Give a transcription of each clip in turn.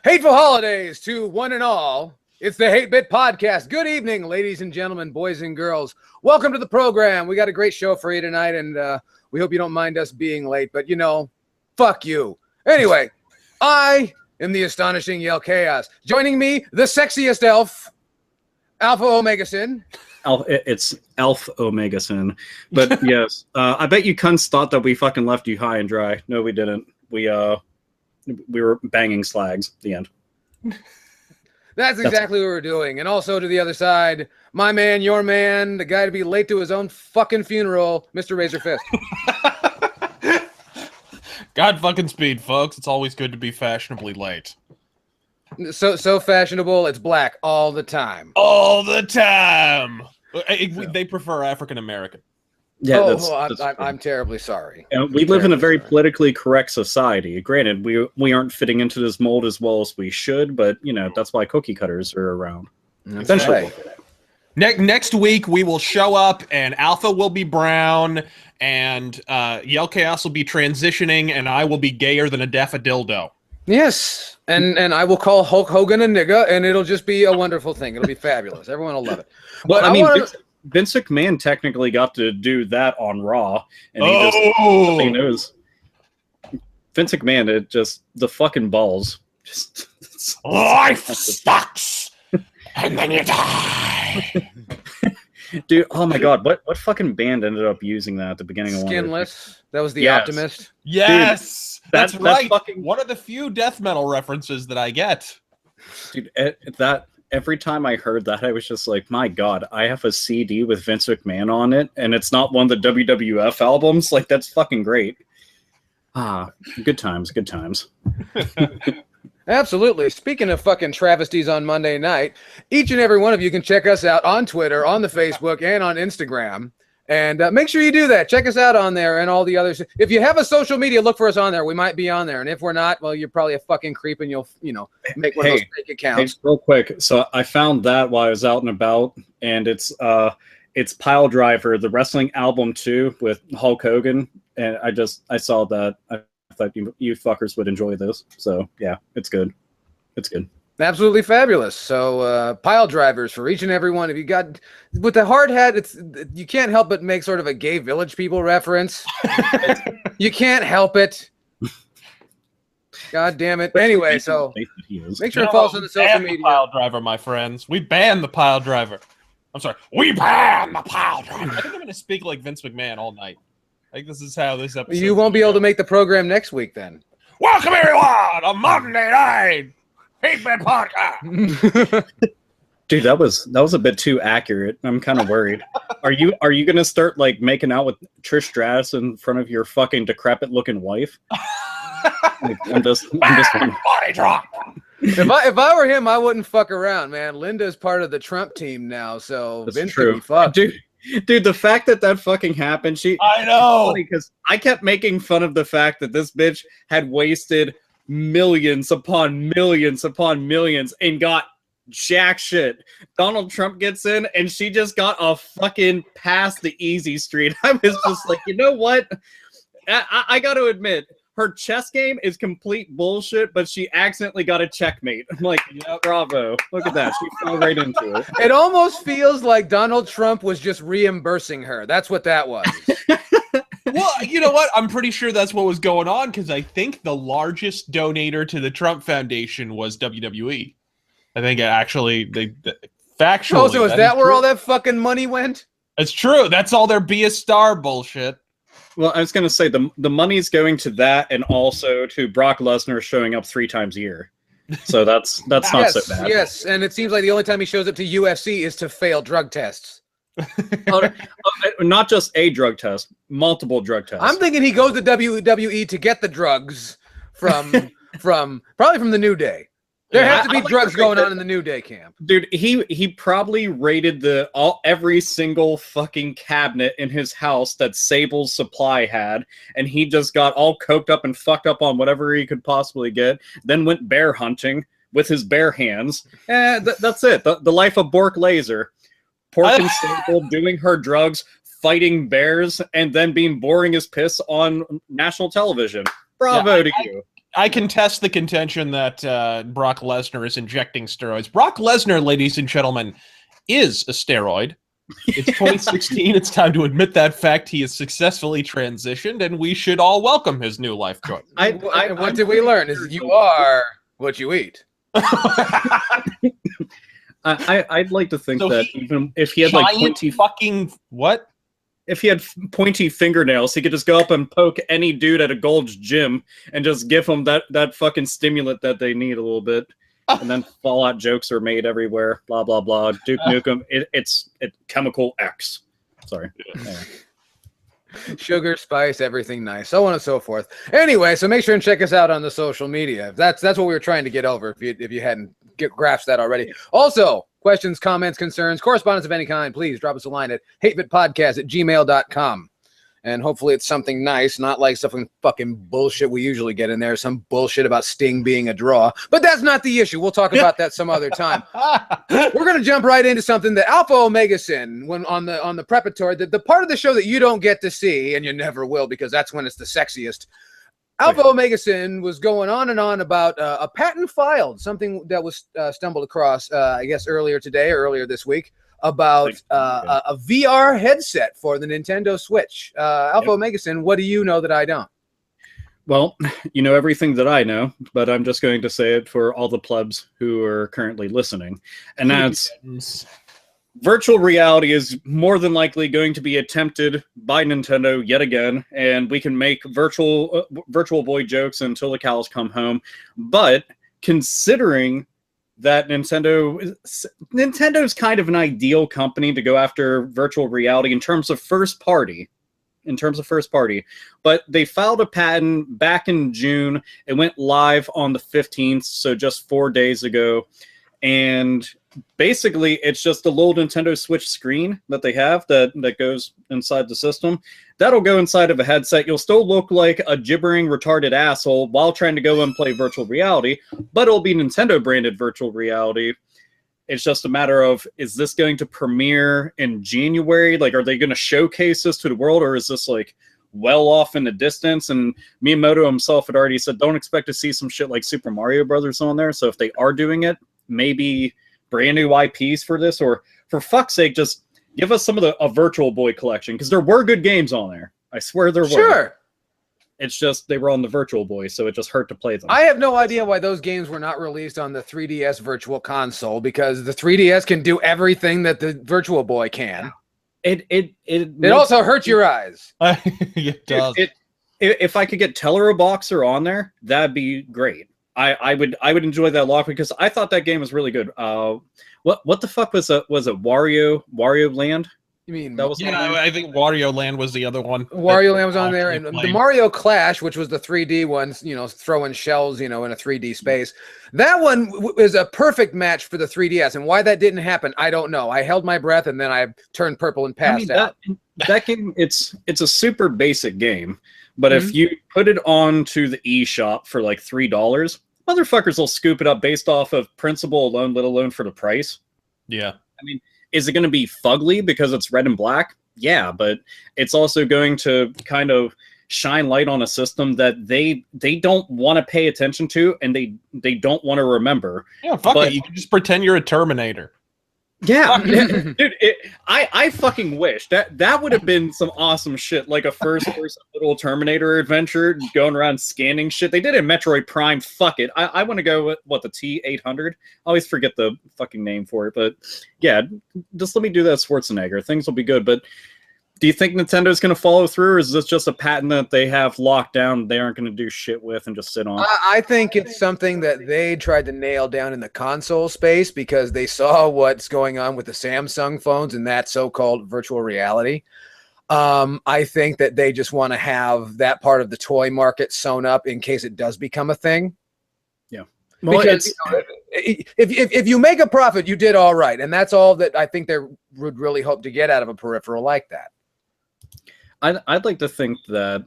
Hateful holidays to one and all. It's the Hate Bit Podcast. Good evening, ladies and gentlemen, boys and girls. Welcome to the program. We got a great show for you tonight, and we hope you don't mind us being late, but, you know, fuck you. Anyway, I am the astonishing Yell Chaos. Joining me, the sexiest elf, Alpha Omega Sin. It's Elf Omega Sin. But yes, I bet you cunts thought that we fucking left you high and dry. No, we didn't. We were banging slags. The end. That's exactly what we're doing. And also to the other side, my man, your man, the guy to be late to his own fucking funeral, Mr. Razor Fist. God fucking speed, folks. It's always good to be fashionably late. So fashionable, it's black all the time. All the time. They prefer African American. Yeah, I'm terribly sorry. And we live in a very politically correct society. Granted, we aren't fitting into this mold as well as we should, but you know that's why cookie cutters are around. Eventually. Right. Next week we will show up, and Alpha will be brown, and Yell Chaos will be transitioning, and I will be gayer than a daffodildo. Yes, and I will call Hulk Hogan a nigga, and it'll just be a wonderful thing. It'll be fabulous. Everyone will love it. But I mean, Vince McMahon technically got to do that on Raw, and he knows. Vince McMahon, it just the fucking balls. Just life sucks, and then you die. Dude, oh my god, what fucking band ended up using that at the beginning of Skinless? That was the Optimist. Yes, dude, that's right. One of the few death metal references that I get. Dude, that every time I heard that, I was just like, my god, I have a CD with Vince McMahon on it, and it's not one of the WWF albums. Like, that's fucking great. Ah, good times, good times. Absolutely. Speaking of fucking travesties on Monday night, each and every one of you can check us out on Twitter, on the Facebook, and on Instagram. And make sure you do that. Check us out on there and all the others. If you have a social media, look for us on there. We might be on there. And if we're not, well, you're probably a fucking creep and you'll, make one of those fake accounts. Hey, real quick. So I found that while I was out and about, and it's Pile Driver, the wrestling album 2 with Hulk Hogan. And I saw that. I thought you fuckers would enjoy this. So yeah, it's good. It's good. Absolutely fabulous. So Pile Drivers for each and every one. If you got with the hard hat, you can't help but make sort of a Gay Village People reference. You can't help it. God damn it. Anyway, so make sure to follow us on the social media. Pile Driver, my friends. We banned the Pile Driver. I'm sorry. We banned the Pile Driver. I think I'm going to speak like Vince McMahon all night. I think this is how this episode. You won't be able to make the program next week then. Welcome everyone on Monday night. Hate Bit Podcast. Dude, that was a bit too accurate. I'm kind of worried. Are you gonna start like making out with Trish Stratus in front of your fucking decrepit looking wife? I'm just body drop. If I were him, I wouldn't fuck around, man. Linda's part of the Trump team now, so that's Vince true. Could be fucked. Dude, the fact that fucking happened, I know, because I kept making fun of the fact that this bitch had wasted millions upon millions upon millions and got jack shit. Donald Trump gets in and she just got a fucking past the easy street. I was just like, you know what? I got to admit, her chess game is complete bullshit, but she accidentally got a checkmate. I'm like, yeah, bravo. Look at that. She fell right into it. It almost feels like Donald Trump was just reimbursing her. That's what that was. Well, you know what? I'm pretty sure that's what was going on because I think the largest donator to the Trump Foundation was WWE. I think factually. Oh, so is that where all that fucking money went? It's true. That's all their Be a Star bullshit. Well, I was going to say the money's going to that and also to Brock Lesnar showing up 3 times a year. So that's not so bad. Yes, and it seems like the only time he shows up to UFC is to fail drug tests. Not just a drug test, multiple drug tests. I'm thinking he goes to WWE to get the drugs from probably from the New Day. There have to be drugs going on in the New Day camp. Dude, he probably raided every single fucking cabinet in his house that Sable's Supply had, and he just got all coked up and fucked up on whatever he could possibly get, then went bear hunting with his bare hands. That's it. The life of Bork Laser. Pork and Sable doing her drugs, fighting bears, and then being boring as piss on national television. Bravo to you. I contest the contention that Brock Lesnar is injecting steroids. Brock Lesnar, ladies and gentlemen, is a steroid. It's 2016. It's time to admit that fact. He has successfully transitioned, and we should all welcome his new life choice. What did we learn? Is you are what you eat. I'd like to think So that even if he had like pointy fucking what? If he had pointy fingernails, he could just go up and poke any dude at a Gold's Gym and just give them that fucking stimulant that they need a little bit. And then Fallout jokes are made everywhere. Blah, blah, blah. Duke Nukem. It's Chemical X. Sorry. Yeah. Sugar, spice, everything nice, so on and so forth. Anyway, so make sure and check us out on the social media. That's what we were trying to get over, if you hadn't grasped that already. Also, questions, comments, concerns, correspondence of any kind, please drop us a line at hatebitpodcast@gmail.com. And hopefully it's something nice, not like something fucking bullshit we usually get in there, some bullshit about Sting being a draw. But that's not the issue. We'll talk about that some other time. We're going to jump right into something that Alpha Omega Sin, when on the preparatory, the part of the show that you don't get to see, and you never will because that's when it's the sexiest. Alpha Omega Sin was going on and on about a patent filed, something that was stumbled across, I guess, earlier today or earlier this week, about a VR headset for the Nintendo Switch. Alpha Omega Sin, what do you know that I don't? Well, you know everything that I know, but I'm just going to say it for all the plebs who are currently listening. And that's virtual reality is more than likely going to be attempted by Nintendo yet again, and we can make virtual boy jokes until the cows come home. But considering that Nintendo's kind of an ideal company to go after virtual reality in terms of first party, but they filed a patent back in June. It went live on the 15th, so just 4 days ago. And basically, it's just a little Nintendo Switch screen that they have that goes inside the system. That'll go inside of a headset. You'll still look like a gibbering, retarded asshole while trying to go and play virtual reality, but it'll be Nintendo-branded virtual reality. It's just a matter of, is this going to premiere in January? Like, are they going to showcase this to the world, or is this, like, well off in the distance? And Miyamoto himself had already said, don't expect to see some shit like Super Mario Brothers on there. So if they are doing it, maybe brand new IPs for this, or for fuck's sake, just give us some of a Virtual Boy collection, because there were good games on there. I swear there were. Sure. It's just they were on the Virtual Boy, so it just hurt to play them. I have no idea why those games were not released on the 3DS Virtual Console, because the 3DS can do everything that the Virtual Boy can. It also hurts your eyes. It does. If I could get Tellerboxer on there, that'd be great. I would enjoy that a lot, because I thought that game was really good. What the fuck was it? Was it Wario Land? You mean that was? Yeah, I think Wario Land was the other one. Wario Land was on there, and the Mario Clash, which was the 3D ones, throwing shells, in a 3D space. That one is a perfect match for the 3DS, and why that didn't happen, I don't know. I held my breath, and then I turned purple and passed out. That game, it's a super basic game, but if you put it onto the eShop for like $3, motherfuckers will scoop it up based off of principle alone, let alone for the price. Yeah. I mean, is it going to be fugly because it's red and black? Yeah, but it's also going to kind of shine light on a system that they don't want to pay attention to, and they don't want to remember. Yeah, fuck it. You can just pretend you're a Terminator. Yeah, dude, I fucking wish that would have been some awesome shit, like a first-person little Terminator adventure, going around scanning shit. They did it in Metroid Prime. Fuck it, I want to go with the T-800. I always forget the fucking name for it, but yeah, just let me do that Schwarzenegger. Things will be good. But do you think Nintendo's going to follow through, or is this just a patent that they have locked down, they aren't going to do shit with and just sit on? I think it's something that they tried to nail down in the console space, because they saw what's going on with the Samsung phones and that so-called virtual reality. I think that they just want to have that part of the toy market sewn up in case it does become a thing. Yeah. Well, because if you make a profit, you did all right. And that's all that I think they would really hope to get out of a peripheral like that. I'd like to think that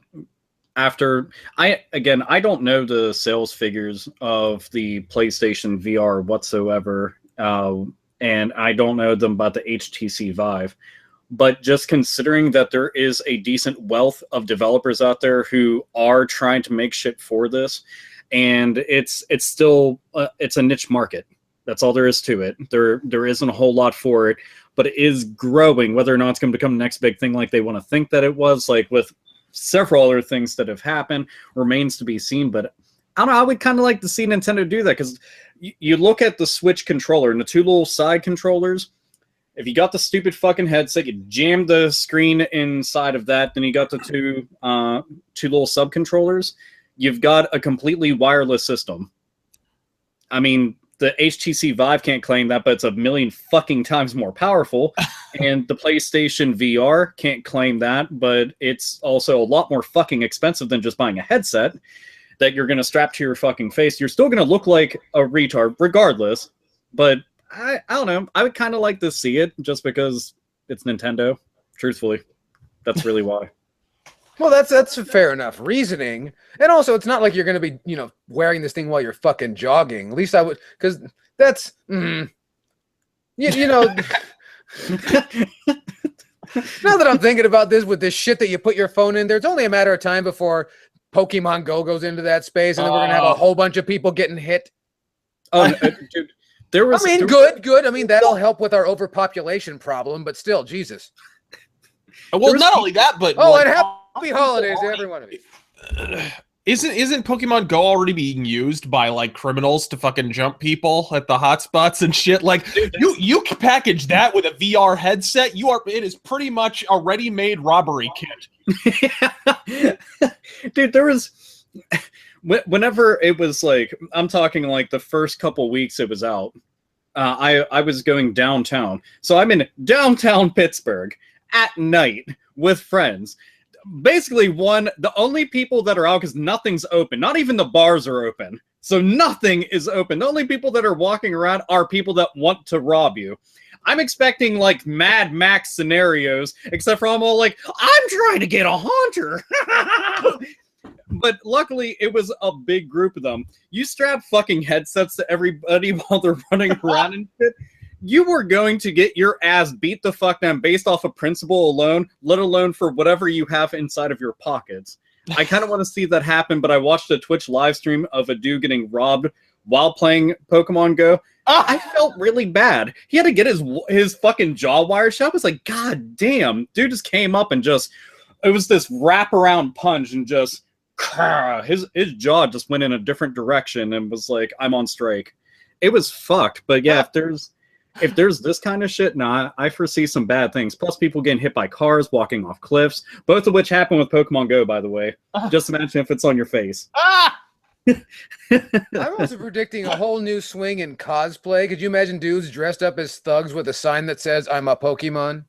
after I don't know the sales figures of the PlayStation VR whatsoever, and I don't know them about the HTC Vive, but just considering that there is a decent wealth of developers out there who are trying to make shit for this, and it's still it's a niche market. That's all there is to it. There isn't a whole lot for it, but it is growing. Whether or not it's going to become the next big thing like they want to think that it was, like with several other things that have happened, remains to be seen. But I don't know, I would kind of like to see Nintendo do that, because you look at the Switch controller and the two little side controllers. If you got the stupid fucking headset, you jam the screen inside of that, then you got the two little sub controllers. You've got a completely wireless system. I mean, the HTC Vive can't claim that, but it's a million fucking times more powerful. And the PlayStation VR can't claim that, but it's also a lot more fucking expensive than just buying a headset that you're going to strap to your fucking face. You're still going to look like a retard regardless, but I don't know. I would kind of like to see it just because it's Nintendo. Truthfully, that's really why. Well, that's fair enough reasoning, and also it's not like you're going to be, wearing this thing while you're fucking jogging. At least I would, because that's, you know. Now that I'm thinking about this, with this shit that you put your phone in there, it's only a matter of time before Pokemon Go goes into that space, and then we're going to have a whole bunch of people getting hit. Oh, dude. Good. I mean, that'll help with our overpopulation problem, but still, Jesus. Well, not only that, but and happy holidays to every one of you. Isn't Pokemon Go already being used by like criminals to fucking jump people at the hotspots and shit? Like, you package that with a VR headset, it is pretty much a ready-made robbery kit. Dude, there was. Whenever it was like, I'm talking like the first couple weeks it was out, I was going downtown. So I'm in downtown Pittsburgh at night with friends. Basically, the only people that are out, because nothing's open. Not even the bars are open. So nothing is open. The only people that are walking around are people that want to rob you. I'm expecting like Mad Max scenarios, except for I'm all like, I'm trying to get a haunter. But luckily, it was a big group of them. You strap fucking headsets to everybody while they're running around and shit. You were going to get your ass beat the fuck down based off of principle alone, let alone for whatever you have inside of your pockets. I kind of want to see that happen, but I watched a Twitch live stream of a dude getting robbed while playing Pokemon Go. I felt really bad. He had to get his fucking jaw wired shut. I was like, God damn. Dude just came up and it was this wraparound punch and just... his jaw just went in a different direction and was like, I'm on strike. It was fucked. But yeah, if there's this kind of shit, I foresee some bad things. Plus people getting hit by cars, walking off cliffs, both of which happen with Pokemon Go, by the way. Just imagine if it's on your face. I'm also predicting a whole new swing in cosplay. Could you imagine dudes dressed up as thugs with a sign that says, I'm a Pokemon?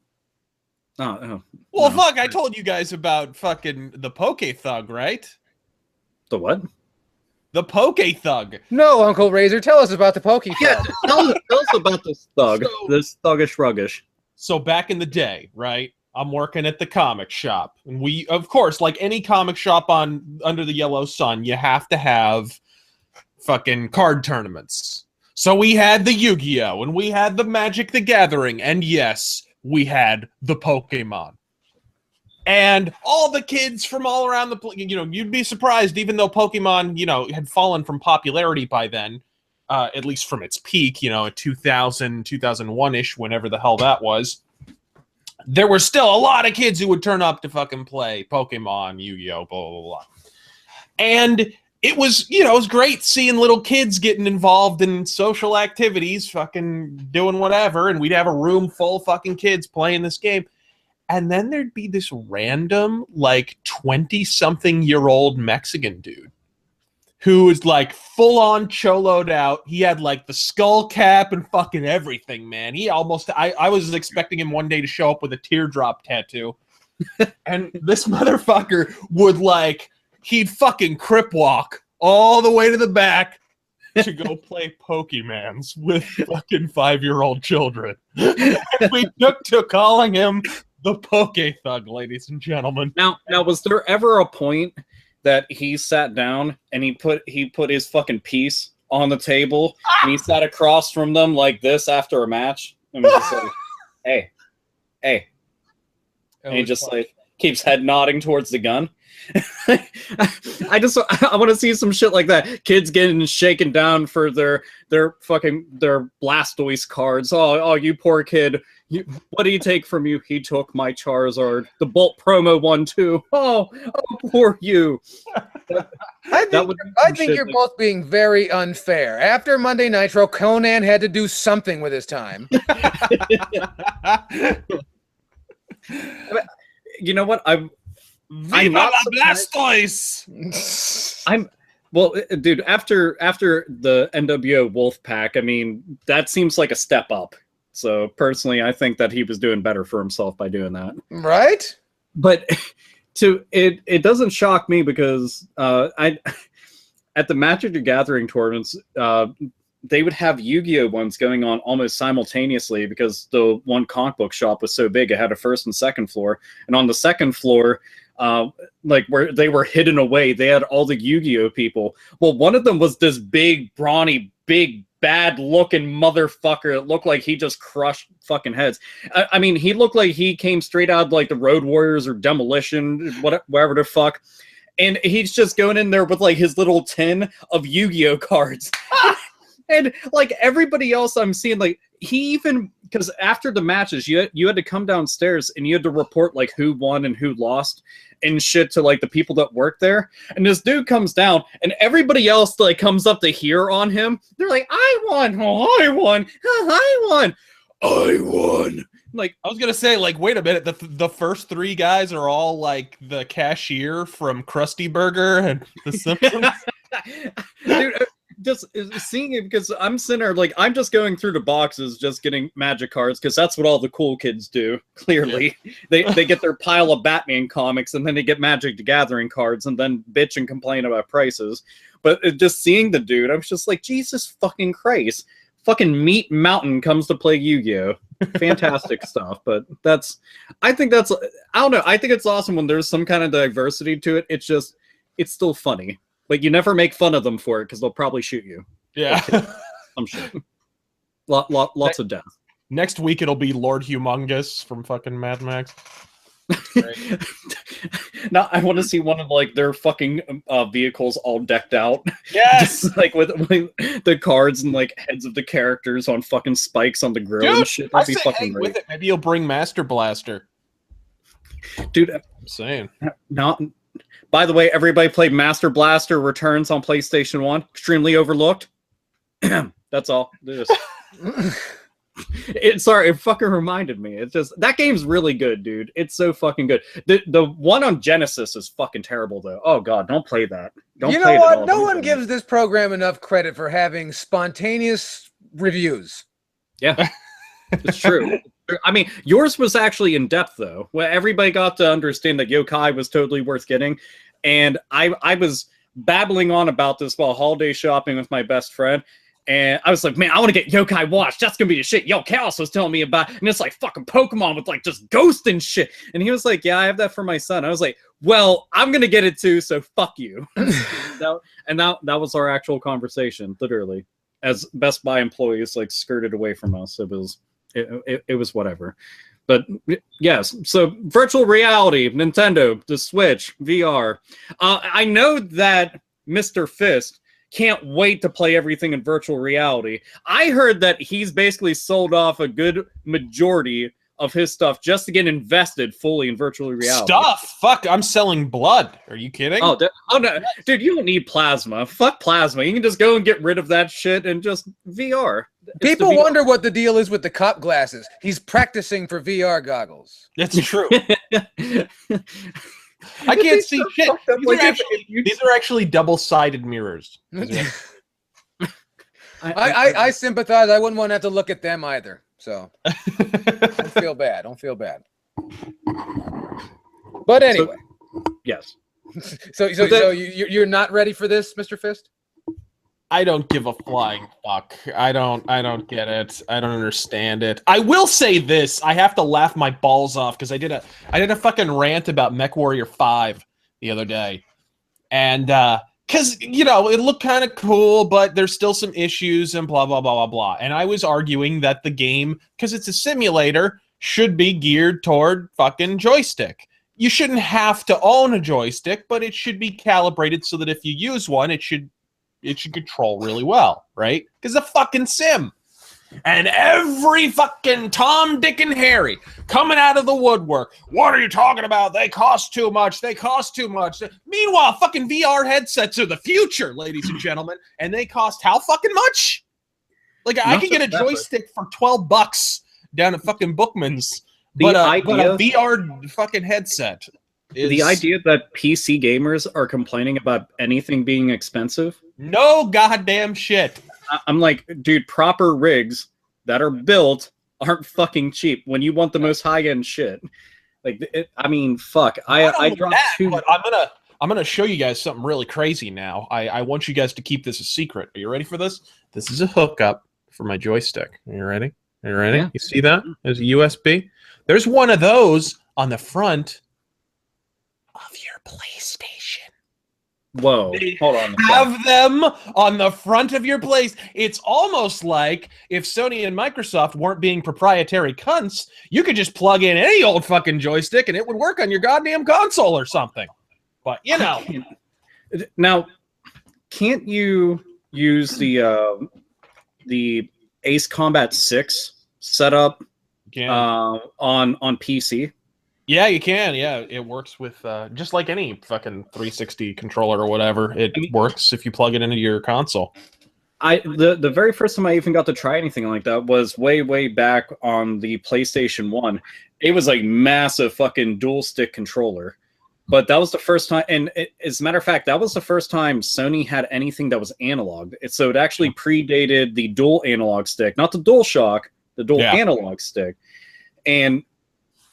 Well, fuck, I told you guys about fucking the Poke Thug, right? The what? The Poke Thug. No, Uncle Razor, tell us about the Poke Thug. Yeah, tell us about this thug, this thuggish ruggish. So back in the day, right, I'm working at the comic shop. And we, of course, like any comic shop under the yellow sun, you have to have fucking card tournaments. So we had the Yu-Gi-Oh! And we had the Magic the Gathering. And yes, we had the Pokemon. And all the kids from all around you'd be surprised, even though Pokemon, had fallen from popularity by then, at least from its peak, at 2000, 2001-ish, whenever the hell that was. There were still a lot of kids who would turn up to fucking play Pokemon, Yu-Gi-Oh, blah, blah, blah. And it was, it was great seeing little kids getting involved in social activities, fucking doing whatever, and we'd have a room full of fucking kids playing this game. And then there'd be this random, 20-something-year-old Mexican dude who was, full-on choloed out. He had, the skull cap and fucking everything, man. I was expecting him one day to show up with a teardrop tattoo. And this motherfucker would, he'd fucking crip walk all the way to the back to go play Pokemans with fucking 5-year-old children. And we took to calling him the Poke Thug, ladies and gentlemen. Now, was there ever a point that he sat down and he put his fucking piece on the table and he sat across from them like this after a match and was just like, hey. And he just keeps head nodding towards the gun. I want to see some shit like that. Kids getting shaken down for their Blastoise cards. Oh, you poor kid. What do you take from you? He took my Charizard. The Bolt promo one too. Oh, poor you. I think you're both being very unfair. After Monday Nitro, Conan had to do something with his time. You know what? I'm Viva la Blastoise! Well, dude, after the NWO Wolfpack, I mean, that seems like a step up. So personally, I think that he was doing better for himself by doing that. Right? But it doesn't shock me because at the Magic the Gathering tournaments, they would have Yu-Gi-Oh ones going on almost simultaneously because the one comic book shop was so big. It had a first and second floor, and on the second floor, like where they were hidden away, they had all the Yu-Gi-Oh people. Well, one of them was this big, brawny, big, bad-looking motherfucker. It looked like he just crushed fucking heads. I mean, he looked like he came straight out of, like, the Road Warriors or Demolition, whatever the fuck. And he's just going in there with, like, his little tin of Yu-Gi-Oh cards. And, like, everybody else I'm seeing, like, he even... Because after the matches, you had to come downstairs and you had to report, like, who won and who lost and shit to, like, the people that work there. And this dude comes down and everybody else, like, comes up to hear on him. They're like, I won! Oh, I won! I won! I won! Like, I was gonna say, like, wait a minute, the first three guys are all like the cashier from Krusty Burger and The Simpsons. Dude, just seeing it because I'm sitting there, like, I'm just going through the boxes, just getting Magic cards because that's what all the cool kids do. Clearly, yeah. they get their pile of Batman comics and then they get Magic the Gathering cards and then bitch and complain about prices. But just seeing the dude, I was just like, Jesus fucking Christ! Fucking Meat Mountain comes to play Yu-Gi-Oh! Fantastic stuff. But I think I don't know. I think it's awesome when there's some kind of diversity to it. It's still funny. Like, you never make fun of them for it because they'll probably shoot you. Yeah. I'm sure. Lots of death. Next week it'll be Lord Humongous from fucking Mad Max. Now I want to see one of, like, their fucking vehicles all decked out. Yes! Just, like, with the cards and, like, heads of the characters on fucking spikes on the grill. Dude, and shit. That'd be fucking great. With it. Maybe you'll bring Master Blaster. Dude, I'm saying. Not... By the way, everybody played Master Blaster Returns on PlayStation 1. Extremely overlooked. That's all. Sorry, it fucking reminded me. It's just, that game's really good, dude. It's so fucking good. The one on Genesis is fucking terrible, though. Oh, God, don't play that. You know what? No one gives this program enough credit for having spontaneous reviews. Yeah, it's true. I mean, yours was actually in depth, though. Where everybody got to understand that Yokai was totally worth getting. And I was babbling on about this while holiday shopping with my best friend. And I was like, man, I want to get Yokai Watch. That's going to be the shit. Yo, Chaos was telling me about. And it's like fucking Pokemon with, like, just ghost and shit. And he was like, yeah, I have that for my son. I was like, well, I'm going to get it too, so fuck you. that was our actual conversation, literally. As Best Buy employees, like, skirted away from us. It was whatever. But yes, so virtual reality, Nintendo, the Switch, VR. I know that Mr. Fist can't wait to play everything in virtual reality. I heard that he's basically sold off a good majority of his stuff just to get invested fully in virtual reality. Stuff? Fuck, I'm selling blood. Are you kidding? Oh no, dude, you don't need plasma. Fuck plasma. You can just go and get rid of that shit and just VR. People wonder what the deal is with the cop glasses. He's practicing for VR goggles. That's true. I can't see shit. These are actually double-sided mirrors. I sympathize. I wouldn't want to have to look at them either. So don't feel bad. But anyway, yes. So you're not ready for this, Mr. Fist? I don't give a flying fuck. I don't get it. I don't understand it. I will say this. I have to laugh my balls off because I did a fucking rant about MechWarrior 5 the other day. And because, you know, it looked kind of cool, but there's still some issues and blah, blah, blah, blah, blah. And I was arguing that the game, because it's a simulator, should be geared toward fucking joystick. you shouldn't have to own a joystick, but it should be calibrated so that if you use one, it should control really well, right? Because a fucking sim. And every fucking Tom, Dick, and Harry coming out of the woodwork. What are you talking about? They cost too much. They cost too much. Meanwhile, fucking VR headsets are the future, ladies and gentlemen. And they cost how fucking much? Like, I could get a joystick for $12 down at fucking Bookman's. But a VR fucking headset is... The idea that PC gamers are complaining about anything being expensive? No goddamn shit. I'm like, dude, proper rigs that are built aren't fucking cheap when you want the most high-end shit. Like, I mean, fuck. I dropped two... But I'm gonna show you guys something really crazy now. I want you guys to keep this a secret. Are you ready for this? This is a hookup for my joystick. Are you ready? Are you ready? Yeah. You see that? There's a USB. There's one of those on the front of your PlayStation. Whoa, hold on. Have them on the front of your place. It's almost like if Sony and Microsoft weren't being proprietary cunts, you could just plug in any old fucking joystick and it would work on your goddamn console or something. But, you know. Now, can't you use the Ace Combat 6 setup on PC? Yeah, you can. Yeah, it works with just like any fucking 360 controller or whatever. It works if you plug it into your console. The very first time I even got to try anything like that was way back on the PlayStation 1. It was like massive fucking dual stick controller. But that was the first time, and as a matter of fact, that was the first time Sony had anything that was analog. So it actually predated the dual analog stick, not the DualShock, the dual analog stick. And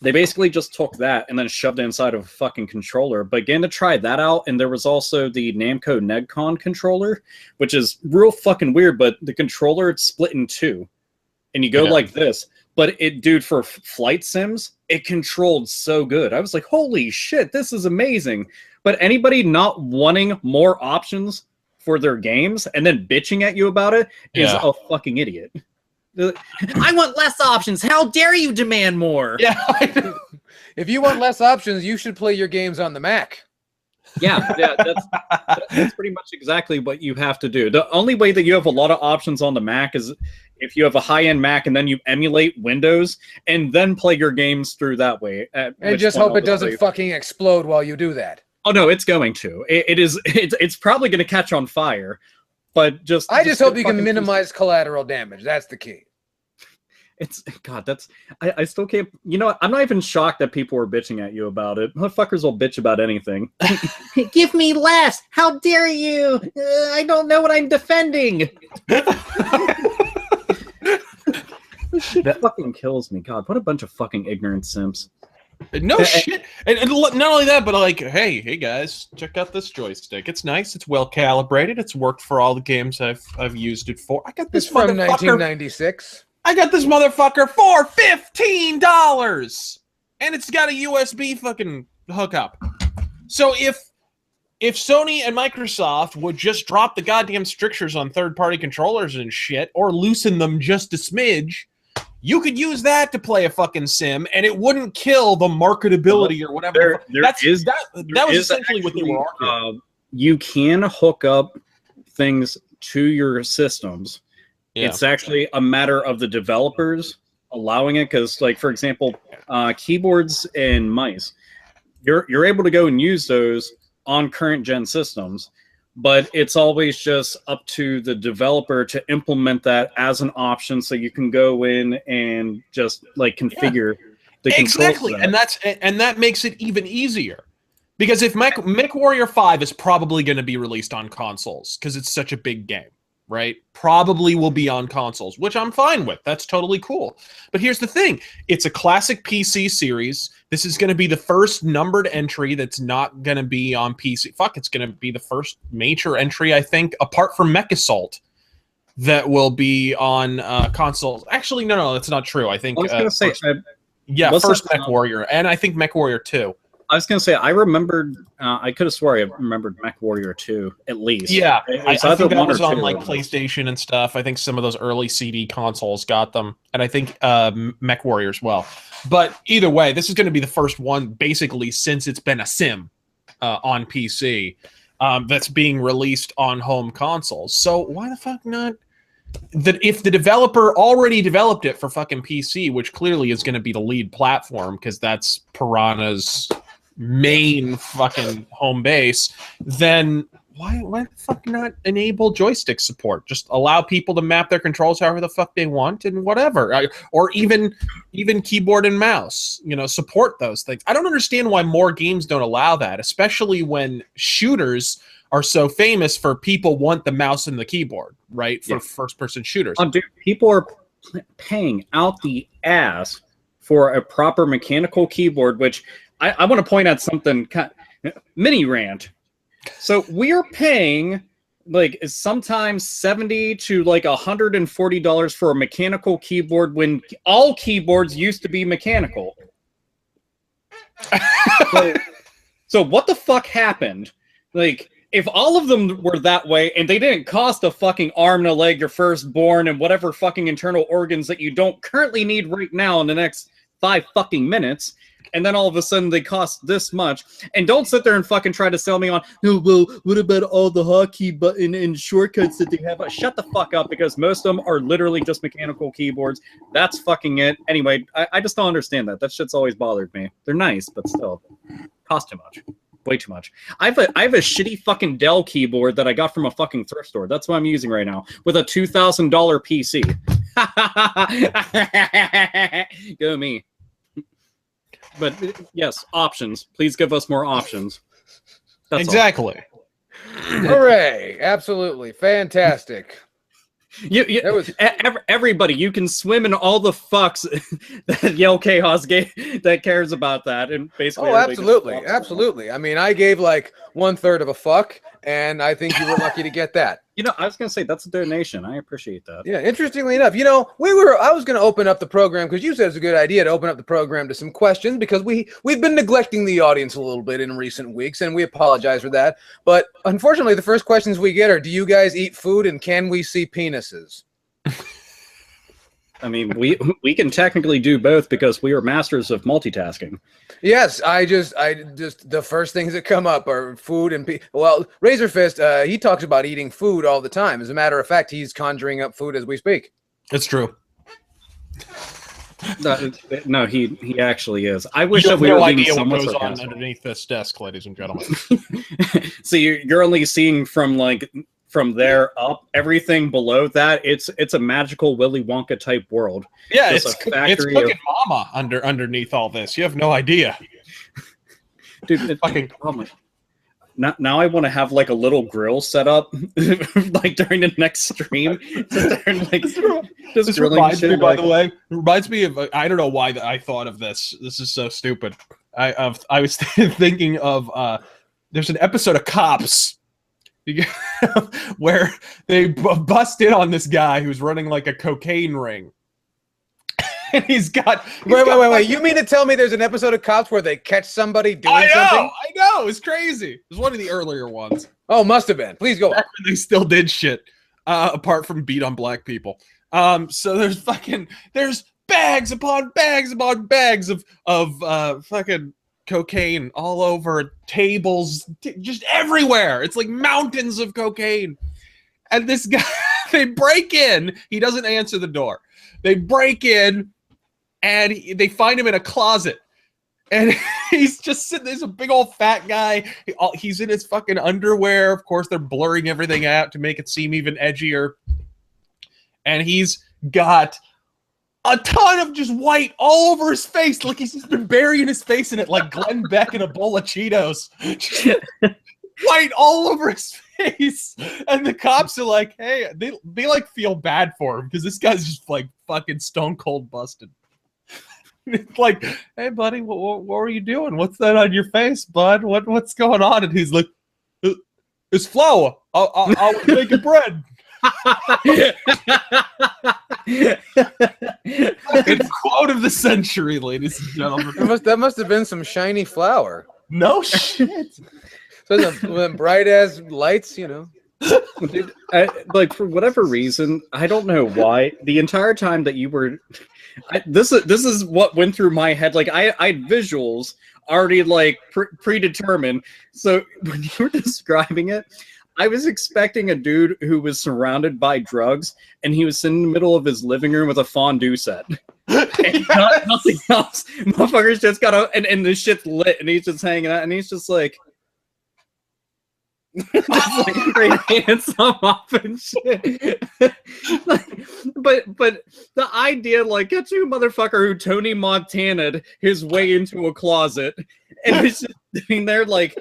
they basically just took that and then shoved it inside of a fucking controller. But again, to try that out, and there was also the Namco Negcon controller, which is real fucking weird, but the controller, it's split in two. And you go like this. But it, dude, for flight sims, it controlled so good. I was like, holy shit, this is amazing. But anybody not wanting more options for their games and then bitching at you about it is a fucking idiot. I want less options. How dare you demand more? Yeah. If you want less options, you should play your games on the Mac. Yeah, that's pretty much exactly what you have to do. The only way that you have a lot of options on the Mac is if you have a high-end Mac and then you emulate Windows and then play your games through that way. And just hope it doesn't fucking explode while you do that. Oh no, it's going to. It's probably going to catch on fire. But I just hope you can minimize collateral damage. That's the key. I still can't. You know what? I'm not even shocked that people were bitching at you about it. Motherfuckers will bitch about anything. Give me less. How dare you? I don't know what I'm defending. This shit fucking kills me. God, what a bunch of fucking ignorant simps. No shit. And not only that, but like, hey guys, check out this joystick. It's nice. It's well calibrated. It's worked for all the games I've used it for. I got this from 1996. I got this motherfucker for $15, and it's got a USB fucking hookup. So if Sony and Microsoft would just drop the goddamn strictures on third-party controllers and shit, or loosen them just a smidge, you could use that to play a fucking sim, and it wouldn't kill the marketability or whatever. That was essentially what they were arguing. You can hook up things to your systems. Yeah. It's actually a matter of the developers allowing it, because, like, for example, keyboards and mice, you're able to go and use those on current gen systems. But it's always just up to the developer to implement that as an option, so you can go in and just like configure the exactly, and that makes it even easier. Because if MechWarrior 5 is probably going to be released on consoles because it's such a big game, right? Probably will be on consoles, which I'm fine with. That's totally cool. But here's the thing. It's a classic PC series. This is going to be the first numbered entry that's not going to be on PC. Fuck, it's going to be the first major entry, I think, apart from Mech Assault, that will be on consoles. Actually, no, that's not true. I think... I was going to say... first MechWarrior, and I think MechWarrior 2. I was gonna say I remembered. I could have swore I remembered Mech Warrior 2 at least. Yeah, I either think that one was or on two. like PlayStation and stuff. I think some of those early CD consoles got them, and I think Mech Warrior as well. But either way, this is going to be the first one basically since it's been a sim on PC that's being released on home consoles. So why the fuck not? That if the developer already developed it for fucking PC, which clearly is going to be the lead platform because that's Piranha's main fucking home base, then why the fuck not enable joystick support? Just allow people to map their controls however the fuck they want and whatever, or even keyboard and mouse. Support those things. I don't understand why more games don't allow that, especially when shooters are so famous for people want the mouse and the keyboard, right? For first-person shooters. Dude, people are paying out the ass for a proper mechanical keyboard, which I want to point out something. Mini rant. So we are paying like sometimes $70 to like $140 for a mechanical keyboard when all keyboards used to be mechanical. So what the fuck happened? Like, if all of them were that way and they didn't cost a fucking arm and a leg, your firstborn, and whatever fucking internal organs that you don't currently need right now in the next 5 fucking minutes, and then all of a sudden they cost this much, and don't sit there and fucking try to sell me on, oh, well, what about all the hotkey button and shortcuts that they have? Shut the fuck up, because most of them are literally just mechanical keyboards. That's fucking it. Anyway, I just don't understand that. That shit's always bothered me. They're nice, but still, cost too much. Way too much. I have a shitty fucking Dell keyboard that I got from a fucking thrift store. That's what I'm using right now with a $2,000 PC. Go me. But yes, options. Please give us more options. That's exactly. Hooray! Absolutely fantastic. Everybody, you can swim in all the fucks that Yell Chaos that cares about that, and basically. Oh, absolutely. I mean, I gave like 1/3 of a fuck, and I think you were lucky to get that. I was gonna say that's a donation. I appreciate that. Yeah, interestingly enough, I was gonna open up the program because you said it's a good idea to open up the program to some questions because we've been neglecting the audience a little bit in recent weeks, and we apologize for that. But unfortunately, the first questions we get are, do you guys eat food and can we see penises? I mean, we can technically do both because we are masters of multitasking. Yes, I just the first things that come up are food and well, Razor Fist, he talks about eating food all the time. As a matter of fact, he's conjuring up food as we speak. It's true. No, he actually is. I wish you that have we no were idea being what somewhat goes on sarcastic. underneath this desk, ladies and gentlemen. So you're only seeing from there up. Everything below that, it's a magical Willy Wonka type world. Yeah, Just it's a factory cooking mama underneath all this. You have no idea, dude. It's fucking. Now I want to have like a little grill set up, like during the next stream. This reminds me, by the way, it reminds me of I don't know why I thought of this. This is so stupid. I was thinking of there's an episode of Cops where they bust in on this guy who's running like a cocaine ring. And he's got wait. You mean to tell me there's an episode of Cops where they catch somebody doing something? I know. It's crazy. It was one of the earlier ones. Oh, must have been. Please go on. They still did shit, apart from beat on black people. So there's bags upon bags upon bags of fucking cocaine all over tables, just everywhere. It's like mountains of cocaine. And this guy, they break in. He doesn't answer the door. They break in, and they find him in a closet. And he's just sitting. There's a big old fat guy. He's in his fucking underwear. Of course, they're blurring everything out to make it seem even edgier. And he's got a ton of just white all over his face. Like he's just been burying his face in it like Glenn Beck in a bowl of Cheetos. White all over his face. And the cops are like, hey, they like feel bad for him because this guy's just like fucking stone cold busted. It's like, hey buddy, what were you doing? What's that on your face, bud? What's going on? And he's like, it's flour. I'll make it bread. It's quote of the century, ladies and gentlemen. That must have been some shiny flour. No shit. So the bright as lights, you know. Dude, like for whatever reason, I don't know why. The entire time that you were, this is what went through my head. Like I had visuals already like predetermined. So when you were describing it, I was expecting a dude who was surrounded by drugs, and he was in the middle of his living room with a fondue set. And nothing else. Motherfucker's just got and the shit's lit, and he's just hanging out, and he's just like. Just like straight hands off and shit. Like, but the idea, like, get you a motherfucker who Tony Montana'd his way into a closet, and he's just sitting there like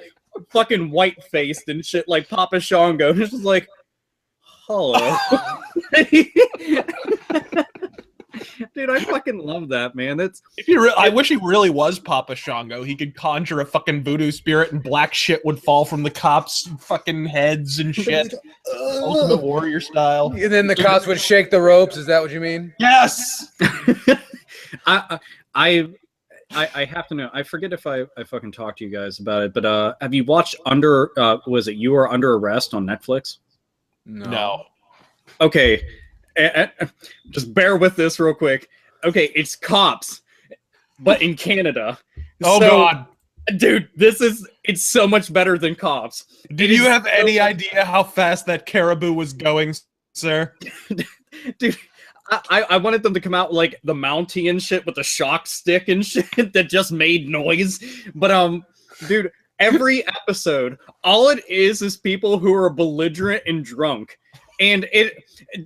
fucking white faced and shit, like Papa Shango. It's just like, hello. Dude, I fucking love that, man. That's I wish he really was Papa Shango. He could conjure a fucking voodoo spirit and black shit would fall from the cops' fucking heads and shit. Ultimate Warrior style. And then the cops would shake the ropes. Is that what you mean? Yes. I have to know. I forget if I fucking talked to you guys about it, but have you watched was it You Are Under Arrest on Netflix? No. Okay. Just bear with this real quick. Okay, it's cops, but in Canada. Oh, God. Dude, it's so much better than Cops. Did you have any idea how fast that caribou was going, sir? Dude, I wanted them to come out like the Mountie and shit with the shock stick and shit that just made noise. But dude, every episode, all it is people who are belligerent and drunk. And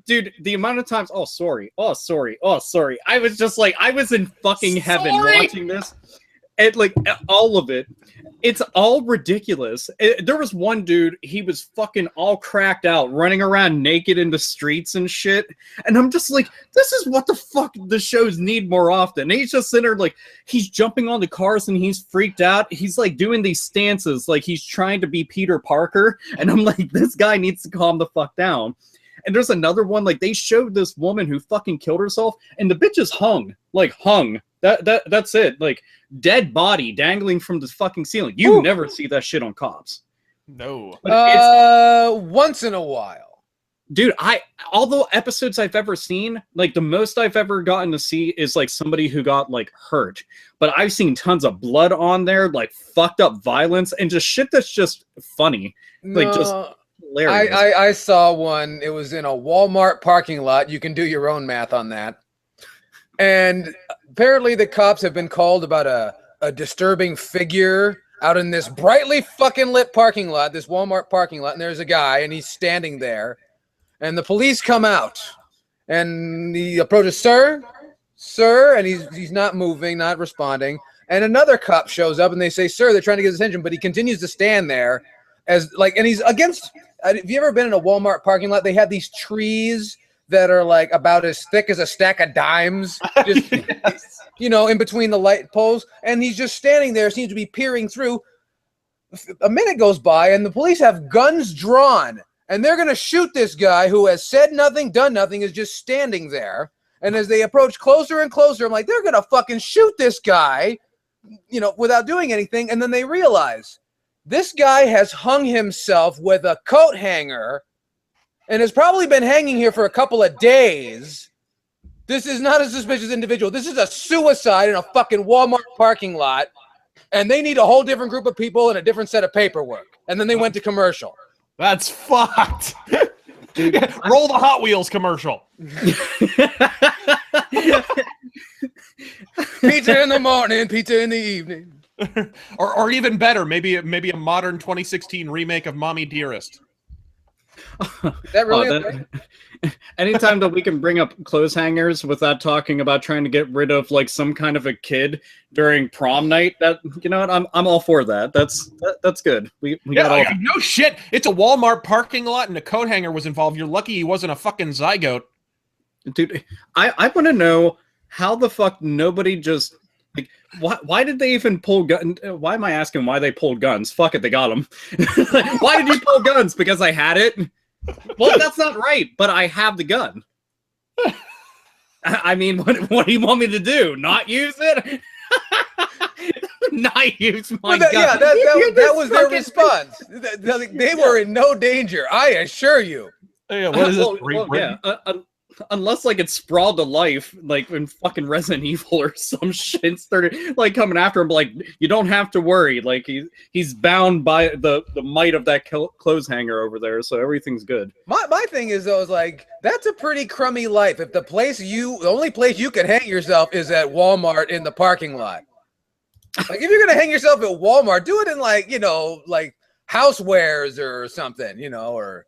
dude, the amount of times, oh sorry. I was just like, I was in fucking heaven watching this. And like all of it, it's all ridiculous. There was one dude, he was fucking all cracked out, running around naked in the streets and shit. And I'm just like, this is what the fuck the shows need more often. And he's just sitting there like, he's jumping on the cars and he's freaked out. He's like doing these stances like he's trying to be Peter Parker. And I'm like, this guy needs to calm the fuck down. And there's another one, like they showed this woman who fucking killed herself and the bitch is hung. That's it. Like dead body dangling from the fucking ceiling. You never see that shit on Cops. No. Once in a while. Dude, all the episodes I've ever seen, like the most I've ever gotten to see is like somebody who got like hurt. But I've seen tons of blood on there, like fucked up violence and just shit that's just funny. Like just hilarious. I saw one. It was in a Walmart parking lot. You can do your own math on that. And apparently the cops have been called about a disturbing figure out in this brightly fucking lit parking lot, this Walmart parking lot, and there's a guy, and he's standing there. And the police come out, and he approaches, sir, and he's not moving, not responding. And another cop shows up, and they say, sir, they're trying to get his attention, but he continues to stand there as like, and he's against. Have you ever been in a Walmart parking lot? They have these trees that are like about as thick as a stack of dimes, just, you know, in between the light poles. And he's just standing there, seems to be peering through. A minute goes by, and the police have guns drawn, and they're going to shoot this guy who has said nothing, done nothing, is just standing there. And as they approach closer and closer, I'm like, they're going to fucking shoot this guy, you know, without doing anything. And then they realize this guy has hung himself with a coat hanger and has probably been hanging here for a couple of days. This is not a suspicious individual. This is a suicide in a fucking Walmart parking lot, and they need a whole different group of people and a different set of paperwork. And then they went to commercial. That's fucked. Dude, roll the Hot Wheels commercial. Pizza in the morning, pizza in the evening. or even better, maybe a modern 2016 remake of Mommy Dearest. Is that really anytime that we can bring up clothes hangers without talking about trying to get rid of like some kind of a kid during prom night, that, you know what, I'm all for that. That's good. We got all no shit. It's a Walmart parking lot and a coat hanger was involved. You're lucky he wasn't a fucking zygote. Dude, I want to know how the fuck nobody just like why did they even pull gun? Why am I asking why they pulled guns? Fuck it, they got them. Why did you pull guns? Because I had it. Well, that's not right, but I have the gun. I mean, what do you want me to do? Not use it? Not use my Well, gun. yeah, that was their fucking- response. They were in no danger, I assure you. Yeah, what is this? Well, Great Britain? unless like it's sprawled to life, like in fucking Resident Evil or some shit started like coming after him. Like, you don't have to worry. Like he's bound by the might of that clothes hanger over there, so everything's good. My thing is though, is like that's a pretty crummy life. If the only place you can hang yourself is at Walmart in the parking lot. Like if you're gonna hang yourself at Walmart, do it in like like housewares or something, or.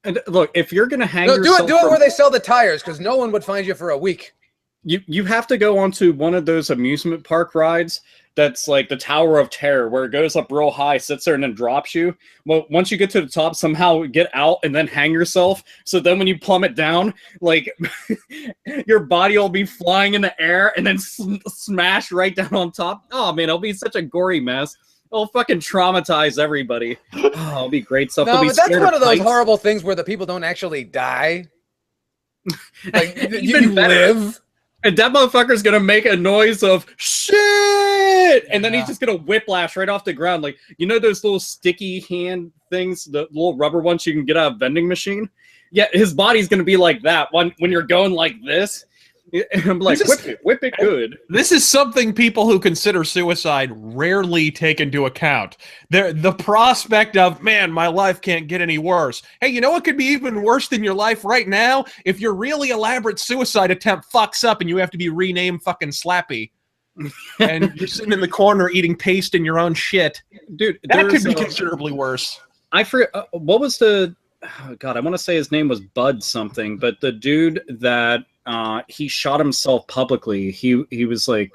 And look, if you're gonna hang No, yourself, do it where they sell the tires, because no one would find you for a week. You have to go onto one of those amusement park rides that's like the Tower of Terror, where it goes up real high, sits there, and then drops you. Well, once you get to the top, somehow get out and then hang yourself. So then when you plummet down, like your body will be flying in the air and then smash right down on top. Oh man, it'll be such a gory mess. It'll fucking traumatize everybody. Oh, it'll be great stuff. No, but that's one of those horrible things where the people don't actually die. Like you live. And that motherfucker's gonna make a noise of shit, and then he's just gonna whiplash right off the ground. Like, those little sticky hand things, the little rubber ones you can get out of a vending machine? Yeah, his body's gonna be like that when you're going like this. I'm like, whip it good. This is something people who consider suicide rarely take into account. The prospect of, man, my life can't get any worse. Hey, you know what could be even worse than your life right now? If your really elaborate suicide attempt fucks up and you have to be renamed fucking Slappy. And you're sitting in the corner eating paste in your own shit. Dude, that could be considerably worse. I forget, what was the... Oh, God, I want to say his name was Bud something, but the dude that... he shot himself publicly. He was like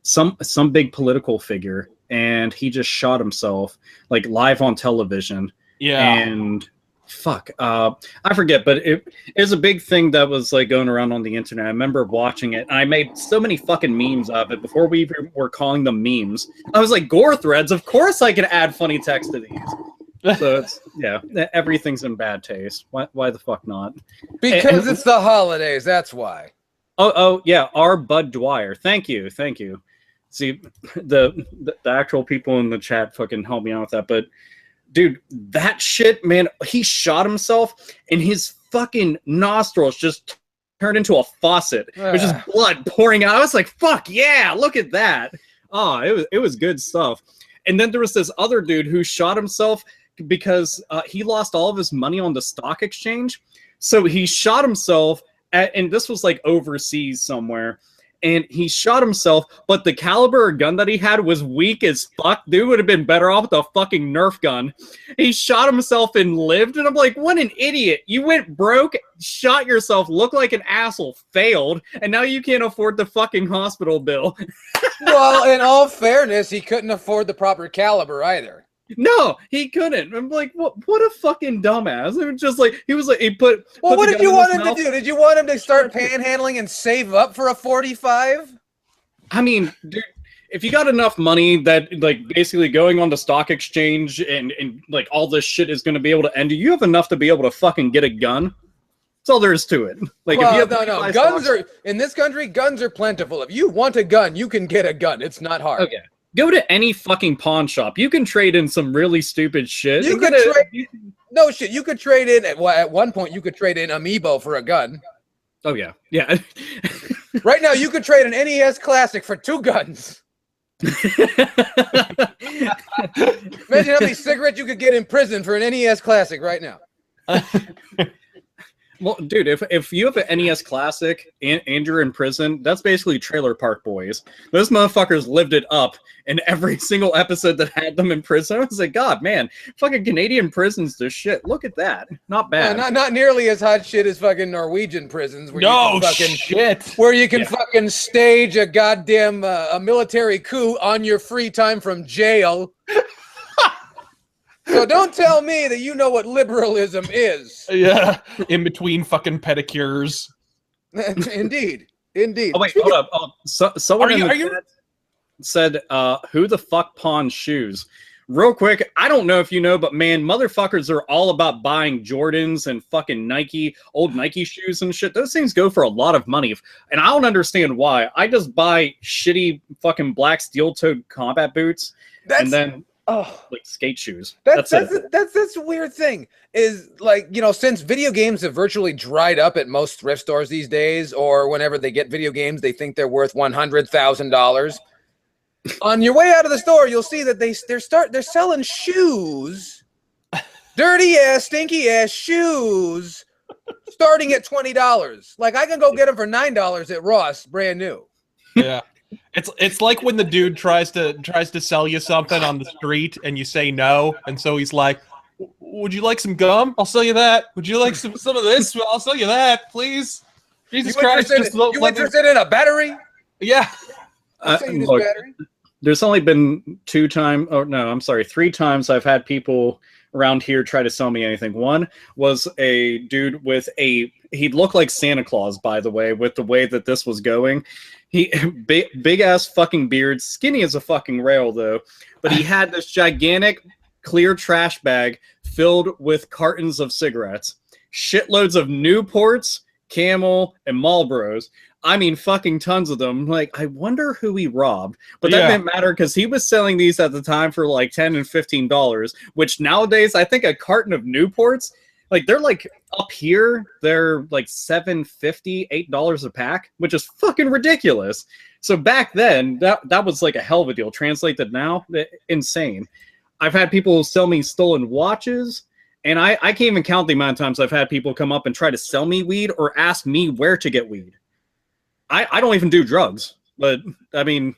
some big political figure, and he just shot himself like live on television. Yeah. And fuck, I forget, but it is a big thing that was like going around on the internet. I remember watching it, and I made so many fucking memes of it before we even were calling them memes. I was like, gore threads. Of course, I can add funny text to these. So it's everything's in bad taste. Why the fuck not? Because it's the holidays. That's why. Oh yeah, our Bud Dwyer. Thank you. See, the actual people in the chat fucking help me out with that. But dude, that shit, man, he shot himself, and his fucking nostrils just turned into a faucet. It was just blood pouring out. I was like, fuck yeah, look at that. Oh, it was good stuff. And then there was this other dude who shot himself because he lost all of his money on the stock exchange. So he shot himself, and this was like overseas somewhere, and he shot himself, but the caliber of gun that he had was weak as fuck. Dude would have been better off with a fucking Nerf gun. He shot himself and lived, and I'm like, what an idiot. You went broke, shot yourself, looked like an asshole, failed, and now you can't afford the fucking hospital bill. Well, in all fairness, he couldn't afford the proper caliber either. No, he couldn't. I'm like, what a fucking dumbass. It was just like, he was like, he put. Well, put what the did gun you in want his him mouth. to do? Did you want him to start panhandling and save up for a 45? I mean, dude, if you got enough money that, like, basically going on the stock exchange and like, all this shit is going to be able to end you have enough to be able to fucking get a gun. That's all there is to it. Like, well, if you have no. Guns are, in this country, guns are plentiful. If you want a gun, you can get a gun. It's not hard. Okay. Go to any fucking pawn shop. You can trade in some really stupid shit. You could trade. No shit. You could trade in. At one point, you could trade in Amiibo for a gun. Oh yeah, yeah. Right now, you could trade an NES Classic for 2 guns. Imagine how many cigarettes you could get in prison for an NES Classic right now. Well, dude, if you have an NES Classic and you're in prison, that's basically Trailer Park Boys. Those motherfuckers lived it up in every single episode that had them in prison. I was like, God, man, fucking Canadian prisons, the shit. Look at that. Not bad. Not nearly as hot shit as fucking Norwegian prisons. Where No you can fucking, shit. Where you can fucking stage a goddamn a military coup on your free time from jail. So don't tell me that you know what liberalism is. Yeah, in between fucking pedicures. Indeed. Oh wait, hold up. Someone in the chat said, "Who the fuck pawns shoes?" real quick, I don't know if you know, but man, motherfuckers are all about buying Jordans and fucking Nike, old Nike shoes and shit. Those things go for a lot of money. And I don't understand why. I just buy shitty fucking black steel-toed combat boots and then like skate shoes. That's a weird thing. Is like, you know, since video games have virtually dried up at most thrift stores these days, or whenever they get video games, they think they're worth $100,000. On your way out of the store, you'll see that they're selling shoes, dirty ass, stinky ass shoes, starting at $20. Like I can go get them for $9 at Ross, brand new. Yeah, it's like when the dude tries to sell you something on the street and you say no, and so he's like, "Would you like some gum? I'll sell you that. Would you like some of this? I'll sell you that, please." Jesus Christ! You interested in a battery? Yeah. Look, there's only been 3 times I've had people around here try to sell me anything. One was a dude with he looked like Santa Claus, by the way, with the way that this was going. He big ass fucking beard, skinny as a fucking rail though, but he had this gigantic clear trash bag filled with cartons of cigarettes, shitloads of Newports, Camel, and Marlboros. I mean, fucking tons of them. Like, I wonder who he robbed. But that didn't matter because he was selling these at the time for like $10 and $15, which nowadays, I think a carton of Newports, like, they're like up here, they're like $7.50, $8 a pack, which is fucking ridiculous. So back then, that was like a hell of a deal. Translate that now, insane. I've had people sell me stolen watches. And I can't even count the amount of times I've had people come up and try to sell me weed or ask me where to get weed. I don't even do drugs, but I mean,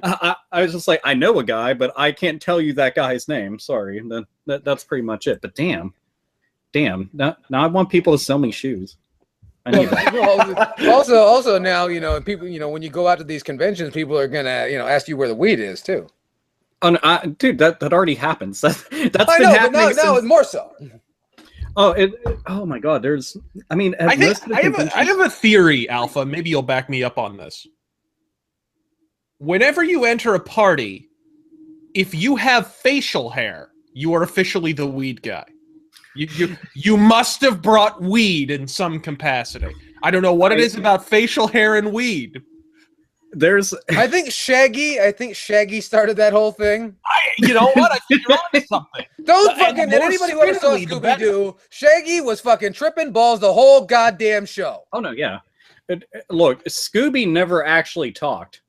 I was just like, I know a guy, but I can't tell you that guy's name. Sorry. That's pretty much it. But damn. Now I want people to sell me shoes. I need that. Also now, you know, people, you know, when you go out to these conventions, people are going to, you know, ask you where the weed is too. Dude, that already happens. That's been happening. But now it's more so. Oh my God! I have a theory, Alpha. Maybe you'll back me up on this. Whenever you enter a party, if you have facial hair, you are officially the weed guy. You must have brought weed in some capacity. I don't know what it is about facial hair and weed. I think Shaggy started that whole thing. You know what? I think you're onto something. Don't fucking anybody who ever saw Scooby-Doo, Shaggy was fucking tripping balls the whole goddamn show. Oh no, yeah. Look, Scooby never actually talked.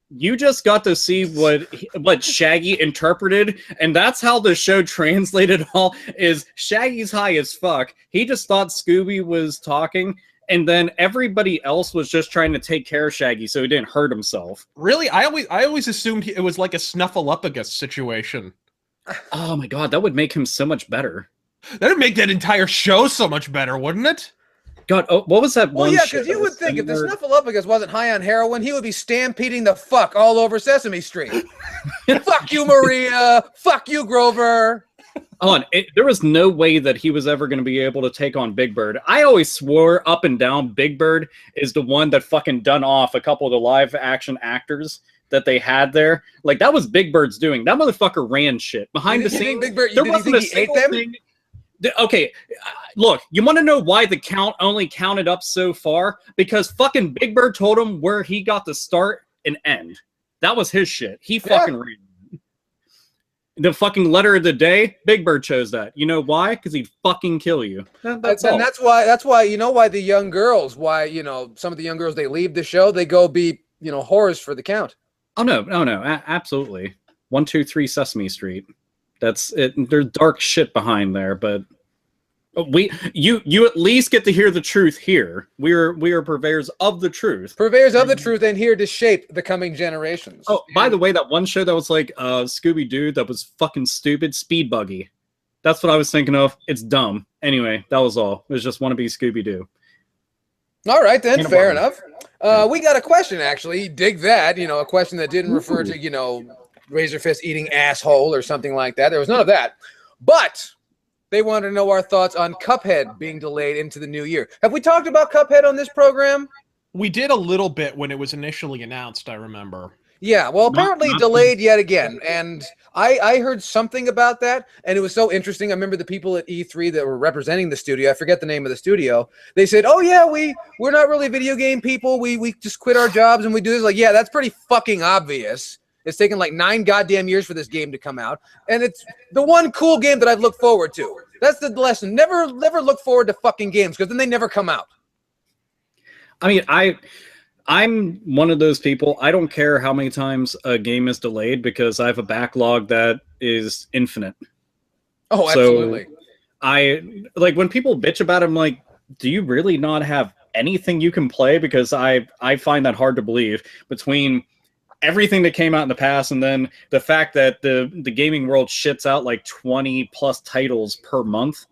You just got to see what Shaggy interpreted, and that's how the show translated all is Shaggy's high as fuck. He just thought Scooby was talking. And then everybody else was just trying to take care of Shaggy so he didn't hurt himself. Really? I always assumed it was like a Snuffleupagus situation. Oh my God, that would make him so much better. That would make that entire show so much better, wouldn't it? God, what was that one? Well, yeah, because you would think if the Snuffleupagus wasn't high on heroin, he would be stampeding the fuck all over Sesame Street. Fuck you, Maria. Fuck you, Grover. There was no way that he was ever going to be able to take on Big Bird. I always swore up and down Big Bird is the one that fucking done off a couple of the live action actors that they had there. Like, that was Big Bird's doing. That motherfucker ran shit behind the scenes. Big Bird, did you think he ate them? Thing. Okay, look, you want to know why the count only counted up so far? Because fucking Big Bird told him where he got to start and end. That was his shit. He fucking ran. The fucking letter of the day, Big Bird chose that. You know why? Because he'd fucking kill you. That's why you know why the young girls, you know, some of the young girls, they leave the show, they go be, you know, whores for the count. Oh no, absolutely. 123 Sesame Street. That's it. There's dark shit behind there, but you at least get to hear the truth here. We are purveyors of the truth. Purveyors of the truth, and here to shape the coming generations. Oh, by the way, that one show that was like Scooby-Doo that was fucking stupid, Speed Buggy. That's what I was thinking of. It's dumb. Anyway, that was all. It was just wannabe Scooby-Doo. All right, then. Fair enough. We got a question, actually. Dig that. You know, a question that didn't refer to, you know, Razor Fist eating asshole or something like that. There was none of that. But they wanted to know our thoughts on Cuphead being delayed into the new year. Have we talked about Cuphead on this program? We did a little bit when it was initially announced, I remember. Yeah, well, apparently not- delayed yet again. And I heard something about that, and it was so interesting. I remember the people at E3 that were representing the studio. I forget the name of the studio. They said, "Oh yeah, we're not really video game people. We just quit our jobs and we do this." Like, yeah, that's pretty fucking obvious. It's taken like 9 goddamn years for this game to come out, and it's the one cool game that I've looked forward to. That's the lesson. Never look forward to fucking games because then they never come out. I mean, I'm one of those people. I don't care how many times a game is delayed because I have a backlog that is infinite. Oh, absolutely. So I like when people bitch about it, I'm like, do you really not have anything you can play? Because I find that hard to believe between everything that came out in the past and then the fact that the gaming world shits out like 20 plus titles per month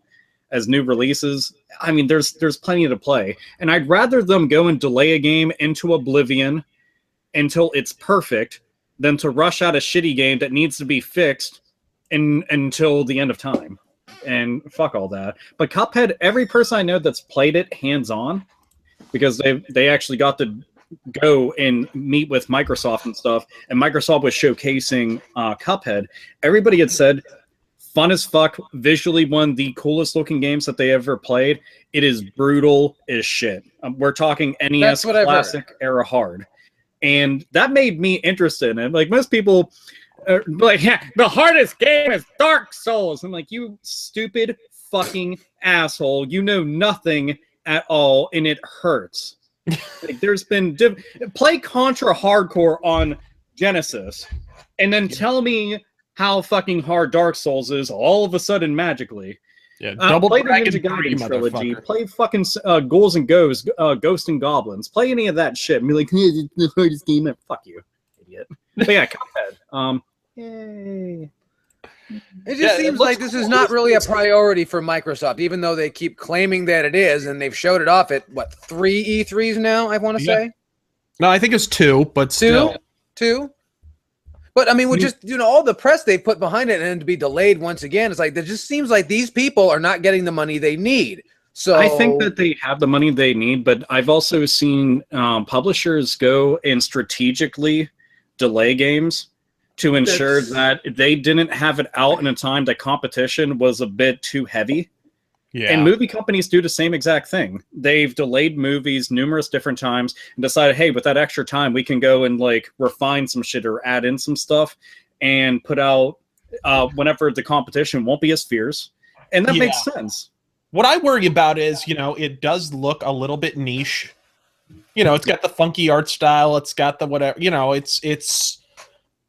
as new releases. I mean, there's plenty to play, and I'd rather them go and delay a game into oblivion until it's perfect than to rush out a shitty game that needs to be fixed until the end of time. And fuck all that. But Cuphead, every person I know that's played it hands-on, because they actually got to go and meet with Microsoft and stuff, and Microsoft was showcasing Cuphead. Everybody had said, fun as fuck, visually one of the coolest looking games that they ever played. It is brutal as shit. We're talking NES classic era hard. And that made me interested in it. Like most people are like, yeah, the hardest game is Dark Souls. I'm like, you stupid fucking asshole. You know nothing at all, and it hurts. Like, there's been play Contra Hardcore on Genesis, and then tell me how fucking hard Dark Souls is all of a sudden magically. Yeah, Double play the Dragon Ninja Gaiden 3, trilogy. motherfucker. Play fucking Ghouls and Ghosts, Ghost and Goblins. Play any of that shit and be like, hey, it's the hardest game ever. Fuck you, idiot. But yeah, Cuphead. Yay. It just seems like this is not really a priority for Microsoft, even though they keep claiming that it is, and they've showed it off at, what, 3 E3s now, I want to say? No, I think it's 2, but still. 2? But, I mean, with just, all the press they put behind it and to be delayed once again, it's like, it just seems like these people are not getting the money they need. So I think that they have the money they need, but I've also seen publishers go and strategically delay games to ensure that they didn't have it out in a time that competition was a bit too heavy. Yeah. And movie companies do the same exact thing. They've delayed movies numerous different times and decided, hey, with that extra time, we can go and like refine some shit or add in some stuff and put out whenever the competition won't be as fierce. And that makes sense. What I worry about is, it does look a little bit niche. It's got the funky art style. It's got the whatever,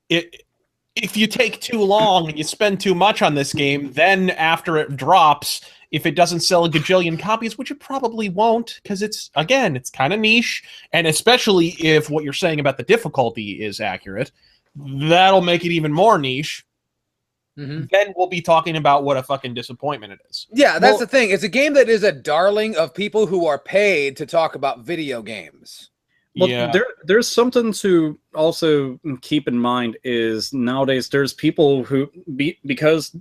if you take too long and you spend too much on this game, then after it drops, if it doesn't sell a gajillion copies, which it probably won't, because it's kind of niche, and especially if what you're saying about the difficulty is accurate, that'll make it even more niche. Mm-hmm. Then we'll be talking about what a fucking disappointment it is. Yeah, that's the thing. It's a game that is a darling of people who are paid to talk about video games. Well, there's something to also keep in mind is nowadays there's people who, because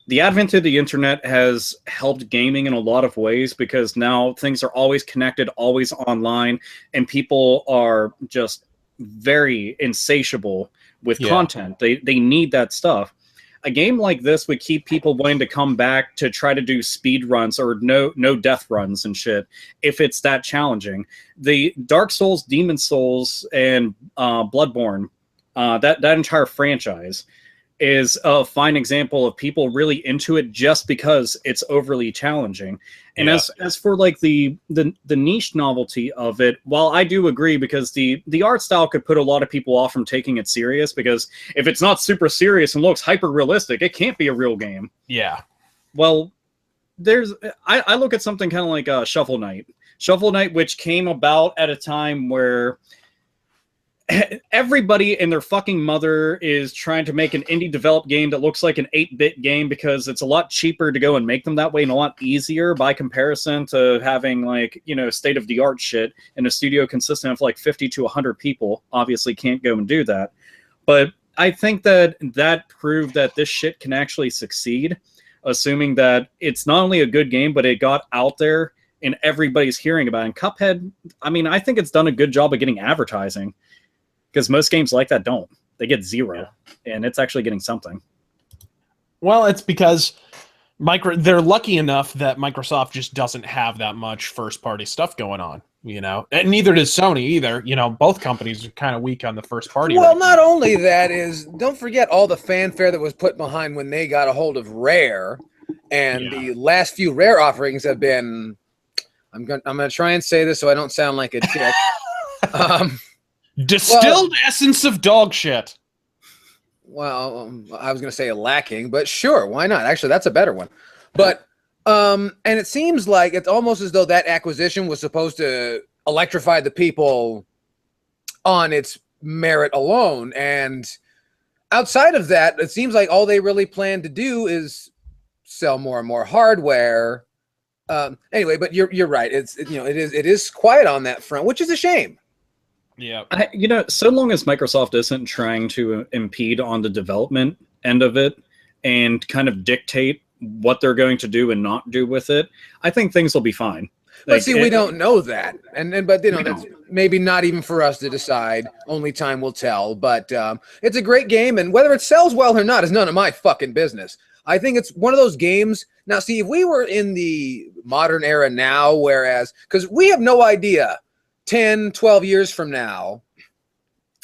the advent of the internet has helped gaming in a lot of ways, because now things are always connected, always online, and people are just very insatiable with content. They need that stuff. A game like this would keep people wanting to come back to try to do speed runs or no death runs and shit if it's that challenging. The Dark Souls, Demon Souls, and Bloodborne, that entire franchise is a fine example of people really into it just because it's overly challenging. And as for like the niche novelty of it, while I do agree, because the art style could put a lot of people off from taking it serious, because if it's not super serious and looks hyper realistic, it can't be a real game. Yeah. Well, I look at something kind of like Shovel Knight, which came about at a time where everybody and their fucking mother is trying to make an indie developed game that looks like an 8-bit game, because it's a lot cheaper to go and make them that way and a lot easier by comparison to having like, state of the art shit in a studio consisting of like 50 to 100 people. Obviously can't go and do that. But I think that proved that this shit can actually succeed, assuming that it's not only a good game, but it got out there and everybody's hearing about it. And Cuphead, I mean, I think it's done a good job of getting advertising. because most games like that don't. They get 0, and it's actually getting something. Well, it's because they're lucky enough that Microsoft just doesn't have that much first-party stuff going on, and neither does Sony either. Both companies are kind of weak on the first-party. Well, not only that don't forget all the fanfare that was put behind when they got a hold of Rare, and the last few Rare offerings have been. I'm gonna try and say this so I don't sound like a dick. Distilled essence of dog shit. Well, I was going to say lacking, but sure, why not? Actually, that's a better one. But and it seems like it's almost as though that acquisition was supposed to electrify the people on its merit alone. And outside of that, it seems like all they really plan to do is sell more and more hardware. Anyway, but you're right. It is quiet on that front, which is a shame. Yeah. So long as Microsoft isn't trying to impede on the development end of it and kind of dictate what they're going to do and not do with it, I think things will be fine. But see, we don't know that, but that's maybe not even for us to decide. Only time will tell. But it's a great game, and whether it sells well or not is none of my fucking business. I think it's one of those games. Now, see, if we were in the modern era now, because we have no idea 10, 12 years from now,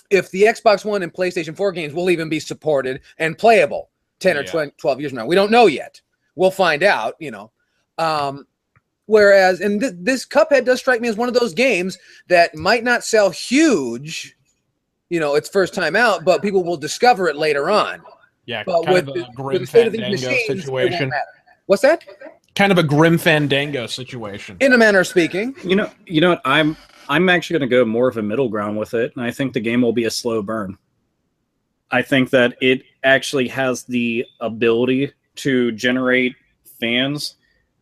if the Xbox One and PlayStation 4 games will even be supported and playable 10 or 12 years from now. We don't know yet. We'll find out, whereas, and this Cuphead does strike me as one of those games that might not sell huge, its first time out, but people will discover it later on. Yeah, but kind of a Grim Fandango situation. What's that? Kind of a Grim Fandango situation. In a manner of speaking. You know what? I'm actually going to go more of a middle ground with it, and I think the game will be a slow burn. I think that it actually has the ability to generate fans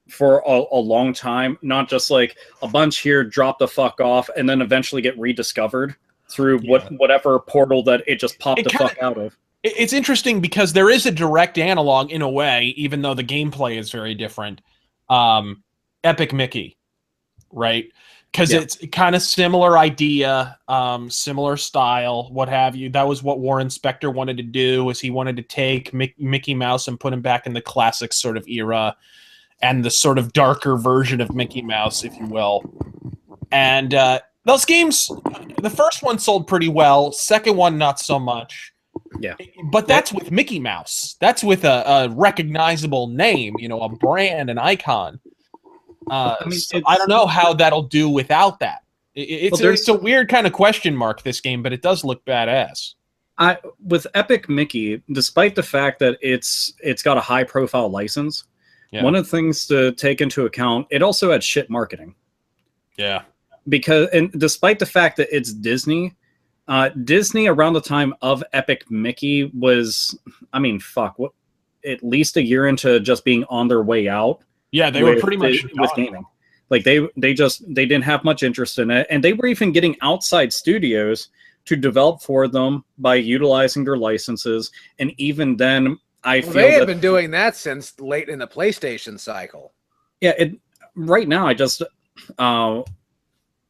for a long time, not just like a bunch here, drop the fuck off, and then eventually get rediscovered through whatever portal that it just popped the fuck out of. It's interesting because there is a direct analog in a way, even though the gameplay is very different. Epic Mickey, right? Because it's kind of similar idea, similar style, what have you. That was what Warren Spector wanted to do, was he wanted to take Mickey Mouse and put him back in the classic sort of era and the sort of darker version of Mickey Mouse, if you will. And those games, the first one sold pretty well, second one not so much. Yeah, but that's with Mickey Mouse. That's with a recognizable name, a brand, an icon. I don't know how that'll do without that. It's a weird kind of question mark, this game, but it does look badass. With Epic Mickey, despite the fact that it's got a high-profile license, one of the things to take into account, it also had shit marketing. Yeah, and despite the fact that it's Disney. Disney around the time of Epic Mickey was, at least a year into just being on their way out. Yeah, they were pretty much with gaming. Like they didn't have much interest in it, and they were even getting outside studios to develop for them by utilizing their licenses. And even then, I feel they had been doing that since late in the PlayStation cycle. Yeah, right now I just I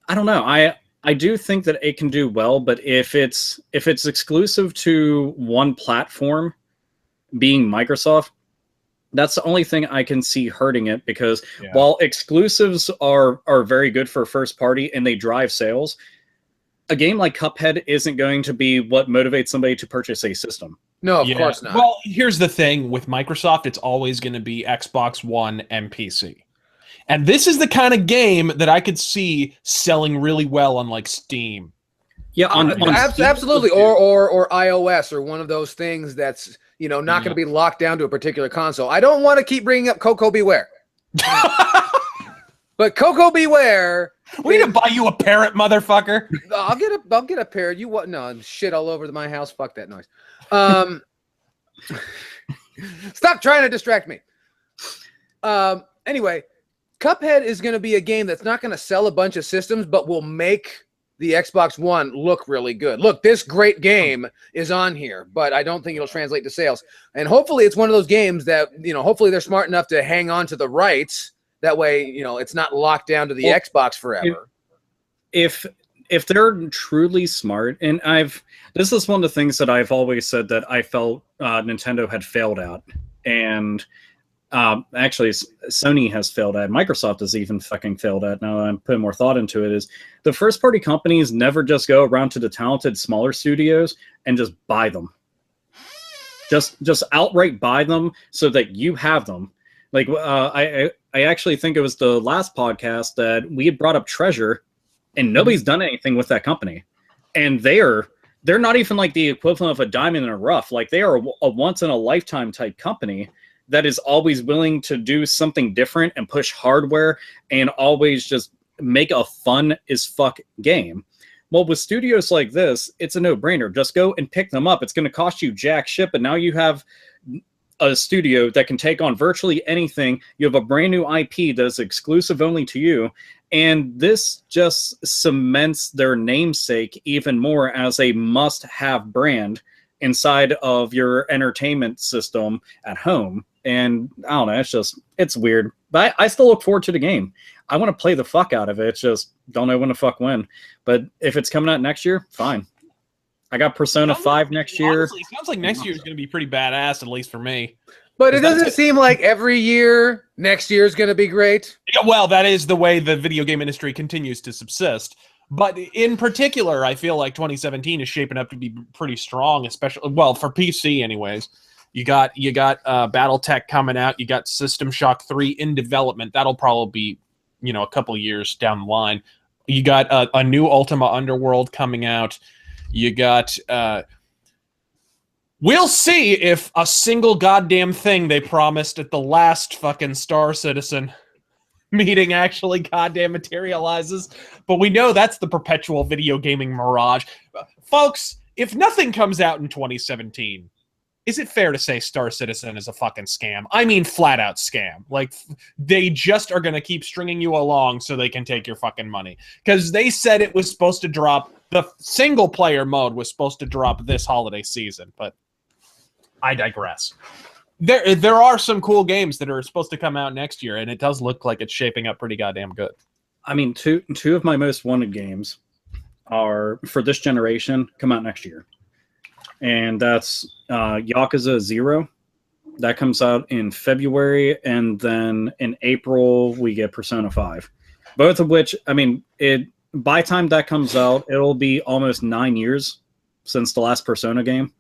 don't know. I do think that it can do well, but if it's exclusive to one platform, being Microsoft, that's the only thing I can see hurting it, because while exclusives are very good for first party and they drive sales, a game like Cuphead isn't going to be what motivates somebody to purchase a system. No, of course not. Well, here's the thing with Microsoft, it's always going to be Xbox One and PC. And this is the kind of game that I could see selling really well on like Steam. Yeah, on absolutely, or iOS, or one of those things that's not going to be locked down to a particular console. I don't want to keep bringing up Coco Beware, but Coco Beware. We need to buy you a parrot, motherfucker. I'll get a parrot. You what? No, shit all over my house. Fuck that noise. Stop trying to distract me. Anyway. Cuphead is going to be a game that's not going to sell a bunch of systems, but will make the Xbox One look really good. Look, this great game is on here, but I don't think it'll translate to sales. And hopefully it's one of those games that, hopefully they're smart enough to hang on to the rights. That way, it's not locked down to the Xbox forever. If if they're truly smart, and this is one of the things that I've always said that I felt Nintendo had failed at, and actually Sony has failed at, Microsoft has even fucking failed at, now that I'm putting more thought into it, is the first party companies never just go around to the talented smaller studios and just buy them. Just outright buy them so that you have them. Like I actually think it was the last podcast that we had brought up Treasure, and nobody's done anything with that company, and they're not even like the equivalent of a diamond in a rough. Like, they are a once in a lifetime type company that is always willing to do something different and push hardware and always just make a fun as fuck game. Well, with studios like this, it's a no-brainer. Just go and pick them up. It's going to cost you jack shit, but now you have a studio that can take on virtually anything. You have a brand new IP that is exclusive only to you, and this just cements their namesake even more as a must-have brand inside of your entertainment system at home. And I don't know, it's weird. But I still look forward to the game. I want to play the fuck out of it. It's just don't know when to fuck when. But if it's coming out next year, fine. I got Persona 5 next year. Honestly, it sounds like next year is going to be pretty badass, at least for me. But it doesn't seem like every year next year is going to be great. Yeah, well, that is the way the video game industry continues to subsist. But in particular, I feel like 2017 is shaping up to be pretty strong, especially, well, for PC anyways. You got BattleTech coming out. You got System Shock 3 in development. That'll probably be, a couple years down the line. You got a new Ultima Underworld coming out. You got... we'll see if a single goddamn thing they promised at the last fucking Star Citizen meeting actually goddamn materializes. But we know that's the perpetual video gaming mirage. Folks, if nothing comes out in 2017, is it fair to say Star Citizen is a fucking scam? I mean, flat out scam. Like, they just are going to keep stringing you along so they can take your fucking money. Because they said it was supposed to drop, the single player mode was supposed to drop this holiday season, but I digress. There are some cool games that are supposed to come out next year, and it does look like it's shaping up pretty goddamn good. I mean, two of my most wanted games are, for this generation, come out next year. And that's Yakuza 0. That comes out in February, and then in April, we get Persona 5. Both of which, I mean, by the time that comes out, it'll be almost 9 years since the last Persona game.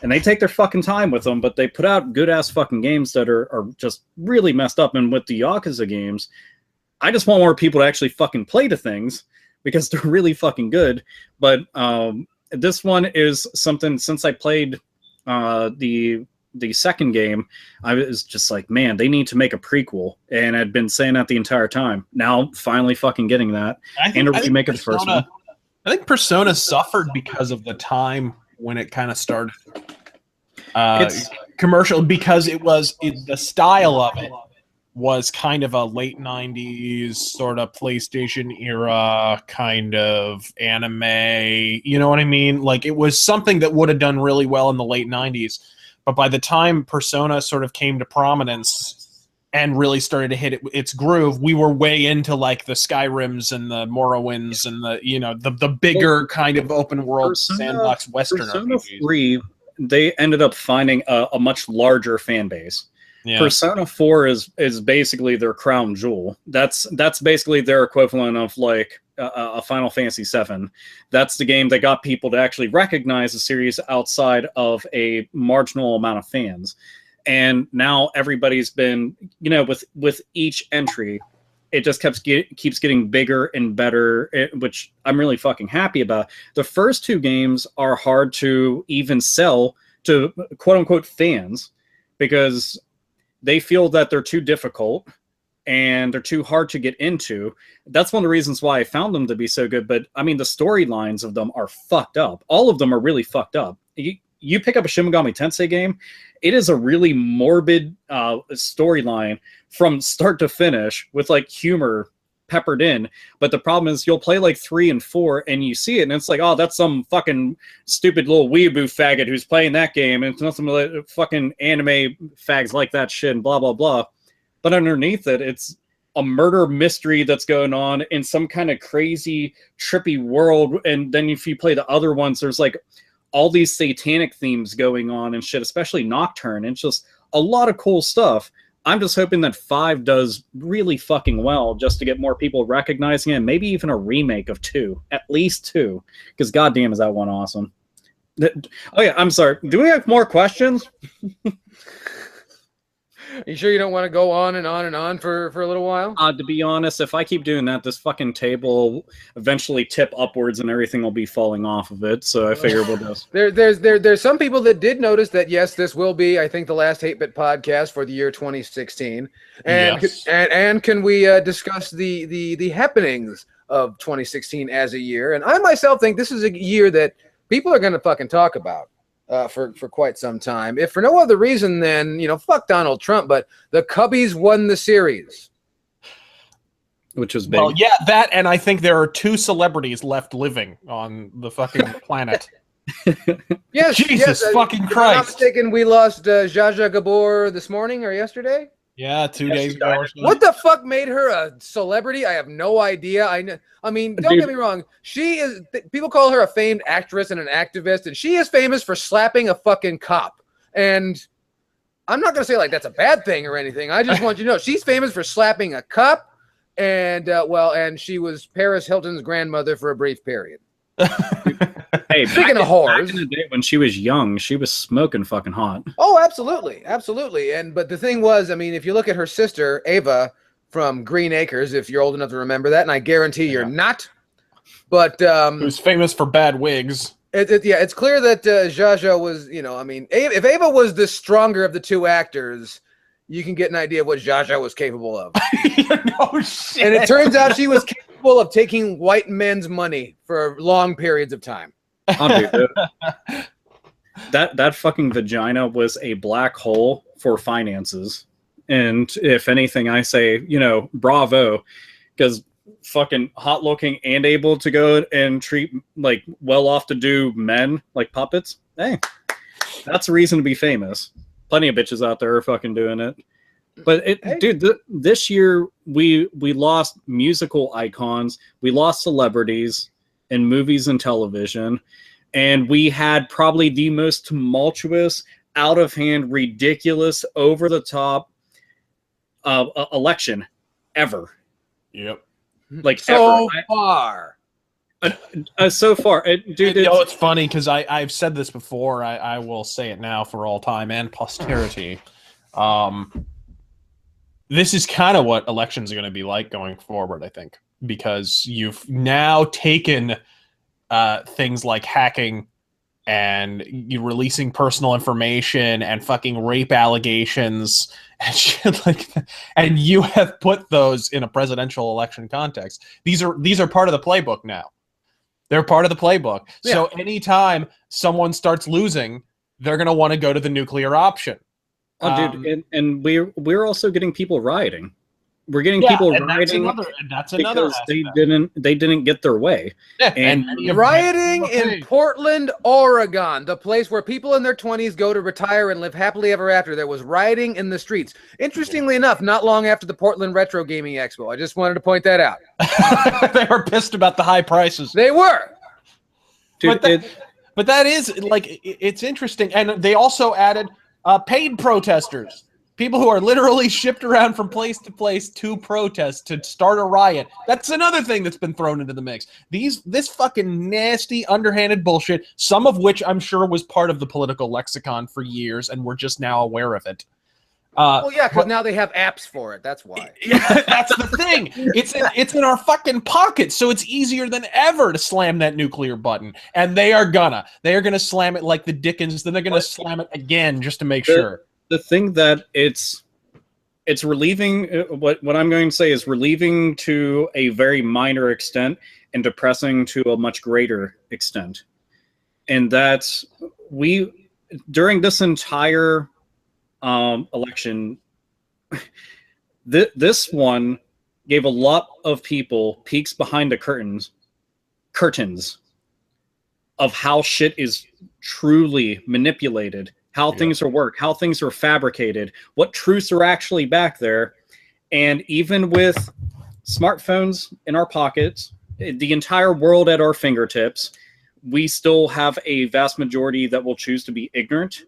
And they take their fucking time with them, but they put out good-ass fucking games that are just really messed up. And with the Yakuza games, I just want more people to actually fucking play the things because they're really fucking good. But this one is something, since I played the second game, I was just like, man, they need to make a prequel. And I'd been saying that the entire time. Now, finally fucking getting that. And a remake of the first one. I think Persona suffered because of the time when it kind of started commercial, because the style of it was kind of a late 90s sort of PlayStation era kind of anime, you know what I mean? Like, it was something that would have done really well in the late 90s, but by the time Persona sort of came to prominence and really started to hit its groove, we were way into like the Skyrims and the Morrowinds and the bigger kind of open world sandbox Western Persona RPGs. 3, they ended up finding a much larger fan base. Yeah. Persona 4 is basically their crown jewel. That's basically their equivalent of like a Final Fantasy VII. That's the game that got people to actually recognize the series outside of a marginal amount of fans. And now everybody's been, with each entry, it just keeps getting bigger and better, which I'm really fucking happy about. The first two games are hard to even sell to quote-unquote fans because they feel that they're too difficult and they're too hard to get into. That's one of the reasons why I found them to be so good. But, I mean, the storylines of them are fucked up. All of them are really fucked up. You pick up a Shin Megami Tensei game, it is a really morbid storyline from start to finish with like humor peppered in. But the problem is you'll play like 3 and 4 and you see it and it's like, oh, that's some fucking stupid little weeaboo faggot who's playing that game. And it's not some fucking anime fags like that shit and blah, blah, blah. But underneath it, a murder mystery that's going on in some kind of crazy trippy world, and then if you play the other ones, there's like all these satanic themes going on and shit, especially Nocturne. It's just a lot of cool stuff. I'm just hoping that 5 does really fucking well, just to get more people recognizing it, and maybe even a remake of 2, at least 2, because goddamn is that one awesome. Oh yeah, I'm sorry, do we have more questions? Are you sure you don't want to go on and on and on for a little while? To be honest, if I keep doing that, this fucking table will eventually tip upwards and everything will be falling off of it. So I figure we'll just... There's some people that did notice that, yes, this will be, I think, the last 8-Bit podcast for the year 2016. And Yes. and can we discuss the happenings of 2016 as a year? And I myself think this is a year that people are going to fucking talk about. For quite some time, if for no other reason than, fuck Donald Trump, but the Cubbies won the series, which was big. Well, yeah, that, and I think there are 2 celebrities left living on the fucking planet. Yes, Jesus fucking if I'm not Christ! mistaken, we lost Zsa Zsa Gabor this morning or yesterday. Yeah, 2 days ago. Or so. What the fuck made her a celebrity? I have no idea. I mean, don't get me wrong. She is. People call her a famed actress and an activist, and she is famous for slapping a fucking cop. And I'm not gonna say like that's a bad thing or anything. I just want you to know she's famous for slapping a cop, and and she was Paris Hilton's grandmother for a brief period. Hey, speaking of whores, back in the day when she was young, she was smoking fucking hot. Oh, absolutely, absolutely. But the thing was, I mean, if you look at her sister Ava from Green Acres, if you're old enough to remember that, and I guarantee you're not, but who's famous for bad wigs. It's clear that Zsa Zsa was, I mean, if Ava was the stronger of the 2 actors, you can get an idea of what Zsa Zsa was capable of. No shit. And it turns out she was capable of taking white men's money for long periods of time. That fucking vagina was a black hole for finances. And if anything, I say, bravo, because fucking hot looking and able to go and treat like well-off-to-do men like puppets. Hey, that's a reason to be famous. Plenty of bitches out there are fucking doing it. But dude, this year we lost musical icons, we lost celebrities in movies and television, and we had probably the most tumultuous, out of hand, ridiculous, over the top election ever. Yep. Like so far. So far, dude. It's funny because I've said this before. I will say it now for all time and posterity. This is kind of what elections are going to be like going forward, I think, because you've now taken things like hacking and you releasing personal information and fucking rape allegations and shit like that, and you have put those in a presidential election context. These are part of the playbook now. They're part of the playbook. Yeah. So anytime someone starts losing, they're going to want to go to the nuclear option. Oh, dude, and we're also getting people rioting. We're getting people rioting. That's another because they didn't get their way. Yeah, and rioting in Portland, Oregon, the place where people in their 20s go to retire and live happily ever after. There was rioting in the streets. Interestingly enough, not long after the Portland Retro Gaming Expo. I just wanted to point that out. They were pissed about the high prices. They were. Dude, but that is like, it's interesting, and they also added paid protesters. People who are literally shipped around from place to place to protest, to start a riot. That's another thing that's been thrown into the mix. This fucking nasty, underhanded bullshit, some of which I'm sure was part of the political lexicon for years, and we're just now aware of it. Well, yeah, because now they have apps for it. That's why. Yeah, that's the thing. It's in our fucking pockets, so it's easier than ever to slam that nuclear button. And they are gonna slam it like the Dickens. Then they're gonna slam it again just to make sure. The thing that it's relieving, what I'm going to say is relieving to a very minor extent and depressing to a much greater extent. And that's during this entire election, this one gave a lot of people peeks behind the curtains of how shit is truly manipulated, how things are worked, how things are fabricated, what truths are actually back there. And even with smartphones in our pockets, the entire world at our fingertips, we still have a vast majority that will choose to be ignorant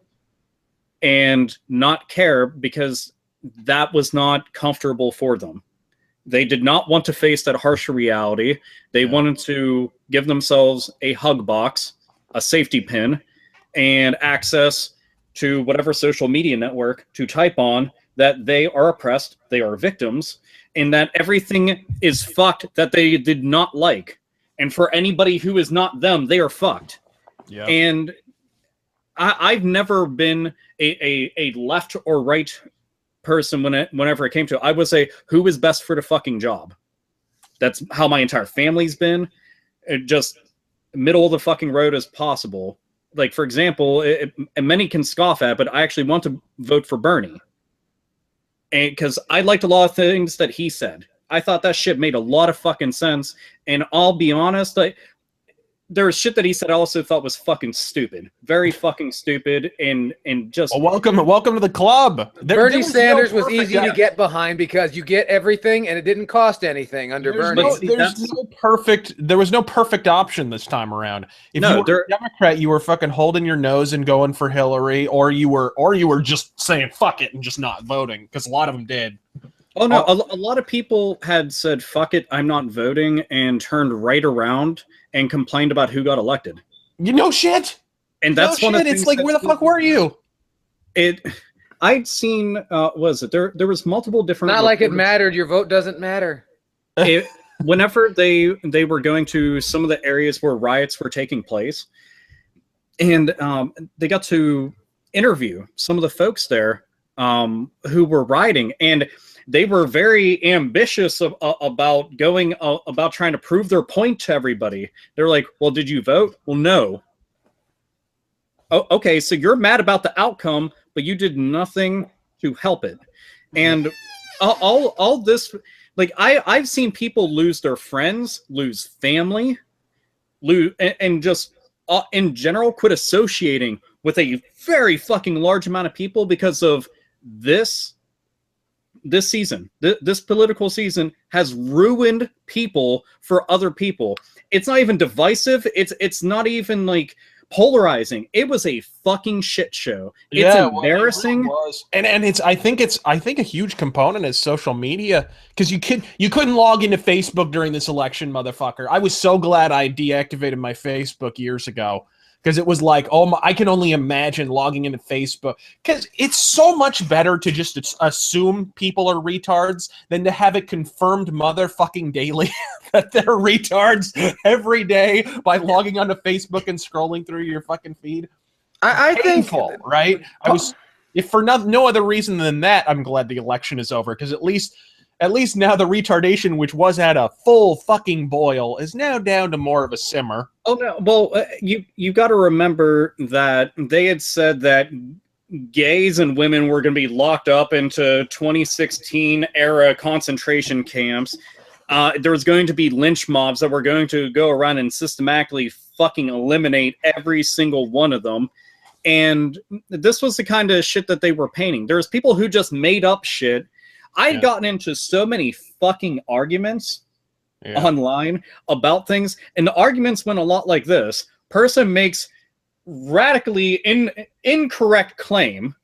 and not care because that was not comfortable for them. They did not want to face that harsher reality. They wanted to give themselves a hug box, a safety pin, and access to whatever social media network to type on that they are oppressed, they are victims, and that everything is fucked that they did not like. And for anybody who is not them, they are fucked. Yeah. And I've never been a left or right person whenever it came to it. I would say, who is best for the fucking job? That's how my entire family's been. It just middle of the fucking road as possible. Like, for example, and many can scoff at, but I actually want to vote for Bernie. And because I liked a lot of things that he said. I thought that shit made a lot of fucking sense. And I'll be honest, there was shit that he said I also thought was fucking stupid. Very fucking stupid and just... Well, welcome to the club. Bernie Sanders was easy to get behind because you get everything and it didn't cost anything under Bernie. There was no perfect option this time around. If you were a Democrat, you were fucking holding your nose and going for Hillary, or you were just saying fuck it and just not voting, because a lot of them did. Oh, no, a lot of people had said, fuck it, I'm not voting, and turned right around and complained about who got elected. You know shit. And that's one of the things. It's like, where the fuck were you? I'd seen, there was multiple different... Not like it mattered. Your vote doesn't matter. Whenever they were going to some of the areas where riots were taking place, and they got to interview some of the folks there who were rioting, and they were very ambitious about about trying to prove their point to everybody. They're like, well, did you vote? Well, no. Oh, okay, so you're mad about the outcome, but you did nothing to help it. And all this, like, I've seen people lose their friends, lose family, and just in general quit associating with a very fucking large amount of people because of this season. This political season has ruined people for other people. It's not even divisive. It's not even like polarizing. It was a fucking shit show. It's embarrassing. Well, it really was. And I think a huge component is social media, because you couldn't log into Facebook during this election, motherfucker. I was so glad I deactivated my Facebook years ago. Because it was like, I can only imagine logging into Facebook. Because it's so much better to just assume people are retards than to have it confirmed motherfucking daily that they're retards every day by logging onto Facebook and scrolling through your fucking feed. I think, right? If for no other reason than that, I'm glad the election is over, because at least now the retardation, which was at a full fucking boil, is now down to more of a simmer. Oh no! Well, you got to remember that they had said that gays and women were going to be locked up into 2016 era concentration camps. There was going to be lynch mobs that were going to go around and systematically fucking eliminate every single one of them. And this was the kind of shit that they were painting. There's people who just made up shit. I'd gotten into so many fucking arguments online about things, and the arguments went a lot like this. Person makes radically incorrect claim.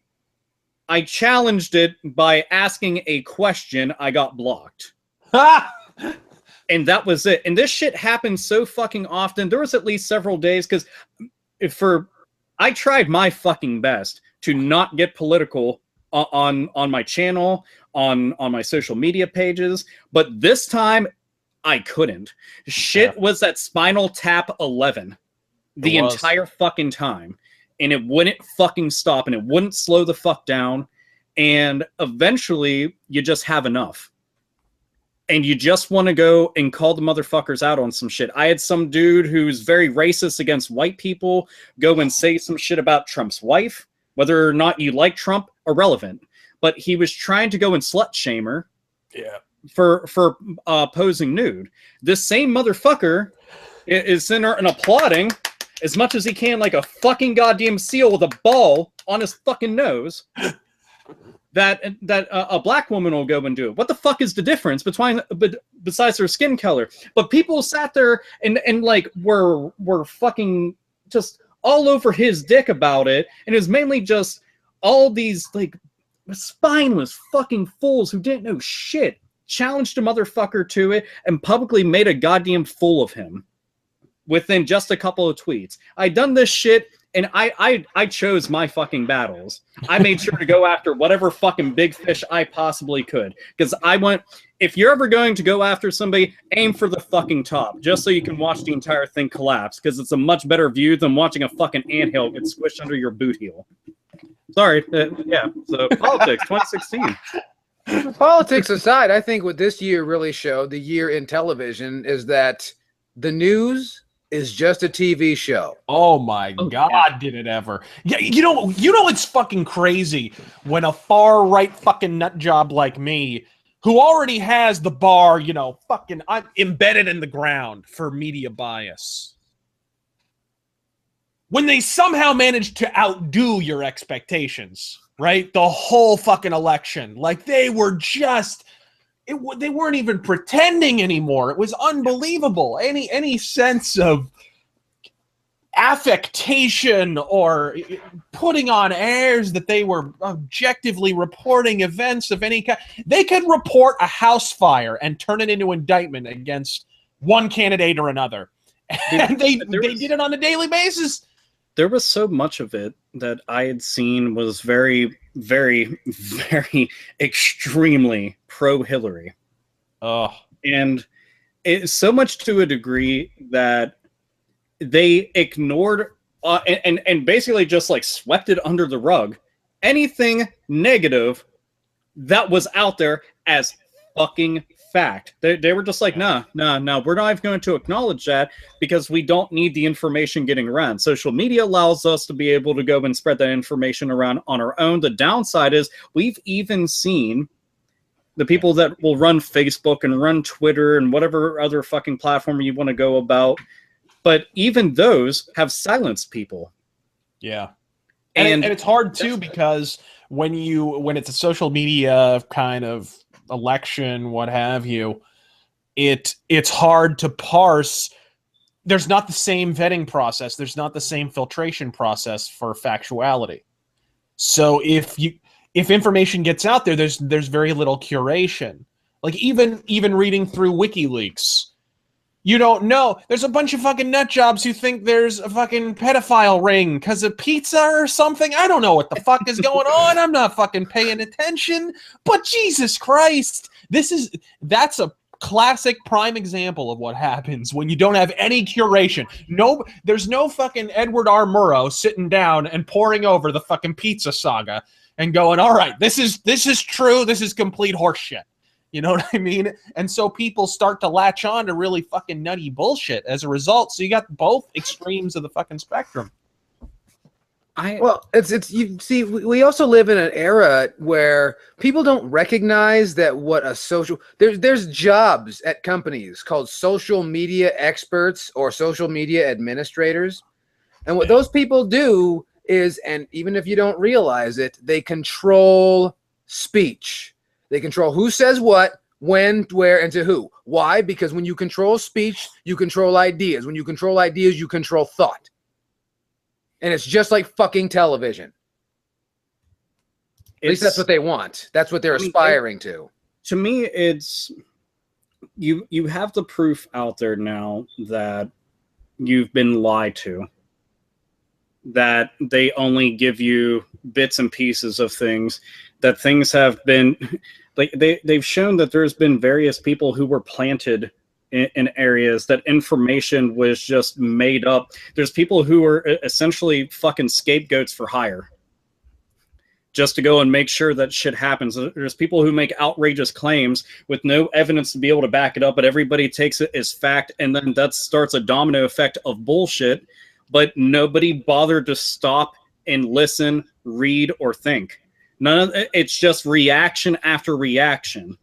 I challenged it by asking a question. I got blocked. And that was it. And this shit happens so fucking often. There was at least several days, because I tried my fucking best to not get political on my channel, on my social media pages, but this time I couldn't. Shit was at Spinal Tap 11 the entire fucking time, and it wouldn't fucking stop, and it wouldn't slow the fuck down, and eventually you just have enough. And you just want to go and call the motherfuckers out on some shit. I had some dude who's very racist against white people go and say some shit about Trump's wife. Whether or not you like Trump, irrelevant. But he was trying to go and slut shame her for posing nude. This same motherfucker is in there and applauding as much as he can, like a fucking goddamn seal with a ball on his fucking nose. that a black woman will go and do it. What the fuck is the difference besides her skin color? But people sat there and like were fucking just all over his dick about it, and it was mainly just all these like spineless fucking fools who didn't know shit challenged a motherfucker to it and publicly made a goddamn fool of him within just a couple of tweets. I done this shit, and I chose my fucking battles. I made sure to go after whatever fucking big fish I possibly could. Because I went, if you're ever going to go after somebody, aim for the fucking top, just so you can watch the entire thing collapse, because it's a much better view than watching a fucking anthill get squished under your boot heel. Sorry. Yeah, so politics, 2016. Politics aside, I think what this year really showed, the year in television, is that the news is just a TV show. Oh my God, yeah. Did it ever? Yeah, you know it's fucking crazy when a far right fucking nut job like me, who already has the bar, fucking I'm embedded in the ground for media bias, when they somehow manage to outdo your expectations, right? The whole fucking election, like they were just. They weren't even pretending anymore. It was unbelievable. Any sense of affectation or putting on airs that they were objectively reporting events of any kind. They could report a house fire and turn it into indictment against one candidate or another. And they did it on a daily basis. There was so much of it that I had seen was very, very, very extremely pro-Hillary. Oh. And it's so much to a degree that they ignored and basically just like swept it under the rug. Anything negative that was out there as fucking fact. They were just like, no, we're not even going to acknowledge that because we don't need the information getting around. Social media allows us to be able to go and spread that information around on our own. The downside is we've even seen the people that will run Facebook and run Twitter and whatever other fucking platform you want to go about, but even those have silenced people. Yeah. And it's hard too, because when it's a social media kind of election, what have you, it's hard to parse. There's not the same vetting process. There's not the same filtration process for factuality. So if information gets out there, there's very little curation. Like even reading through WikiLeaks, you don't know. There's a bunch of fucking nut jobs who think there's a fucking pedophile ring because of pizza or something. I don't know what the fuck is going on. I'm not fucking paying attention. But Jesus Christ, that's a classic prime example of what happens when you don't have any curation. No, there's no fucking Edward R. Murrow sitting down and poring over the fucking pizza saga and going, all right, this is true. This is complete horseshit. You know what I mean? And so people start to latch on to really fucking nutty bullshit as a result. So you got both extremes of the fucking spectrum. It's you see, we also live in an era where people don't recognize that there's jobs at companies called social media experts or social media administrators. And what those people do is, and even if you don't realize it, they control speech. They control who says what, when, where, and to who. Why? Because when you control speech, you control ideas. When you control ideas, you control thought. And it's just like fucking television. At least that's what they want. That's what they're aspiring to. To me, it's you have the proof out there now that you've been lied to. That they only give you bits and pieces of things. That things have been like they've shown that there's been various people who were planted in areas that information was just made up. There's people who are essentially fucking scapegoats for hire just to go and make sure that shit happens. There's people who make outrageous claims with no evidence to be able to back it up, but everybody takes it as fact, and then that starts a domino effect of bullshit, but nobody bothered to stop and listen, read, or think. It's just reaction after reaction.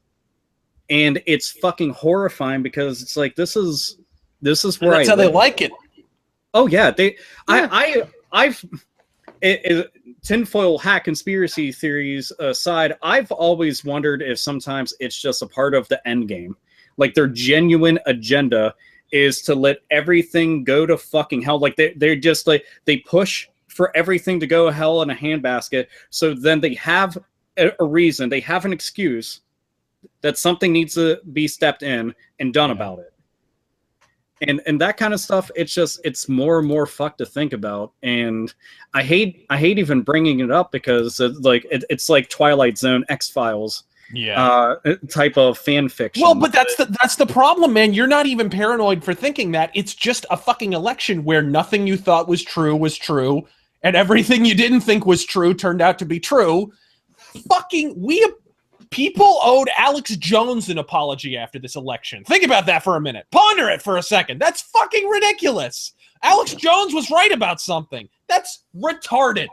And it's fucking horrifying because it's like this is where that's how they like it. Oh yeah, tinfoil hat conspiracy theories aside, I've always wondered if sometimes it's just a part of the end game. Like their genuine agenda is to let everything go to fucking hell. Like they're just like, they push for everything to go to hell in a handbasket. So then they have a reason, they have an excuse that something needs to be stepped in and done about it. And that kind of stuff, it's more and more fucked to think about. And I hate even bringing it up because it's like Twilight Zone, X-Files type of fan fiction. Well, but that's the problem, man. You're not even paranoid for thinking that. It's just a fucking election where nothing you thought was true, and everything you didn't think was true turned out to be true. People owed Alex Jones an apology after this election. Think about that for a minute. Ponder it for a second. That's fucking ridiculous. Alex Jones was right about something. That's retarded.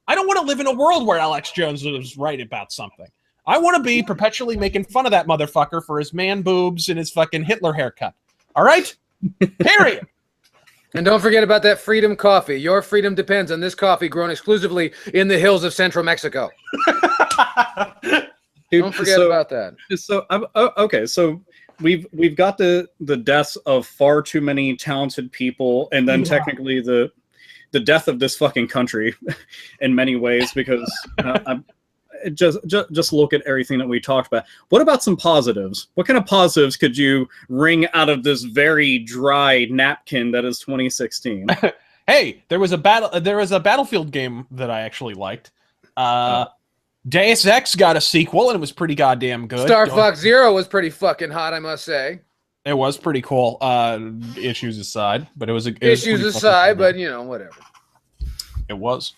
I don't want to live in a world where Alex Jones was right about something. I want to be perpetually making fun of that motherfucker for his man boobs and his fucking Hitler haircut. All right? Period. And don't forget about that Freedom coffee. Your freedom depends on this coffee grown exclusively in the hills of central Mexico. Don't forget about that. So okay, so we've got the deaths of far too many talented people, and then technically the death of this fucking country in many ways, because just look at everything that we talked about. What about some positives? What kind of positives could you wring out of this very dry napkin that is 2016? Hey, there was a Battlefield game that I actually liked. Deus Ex got a sequel, and it was pretty goddamn good. Star Fox Zero was pretty fucking hot, I must say. It was pretty cool, issues aside, but it was issues aside, but you know, whatever. It was.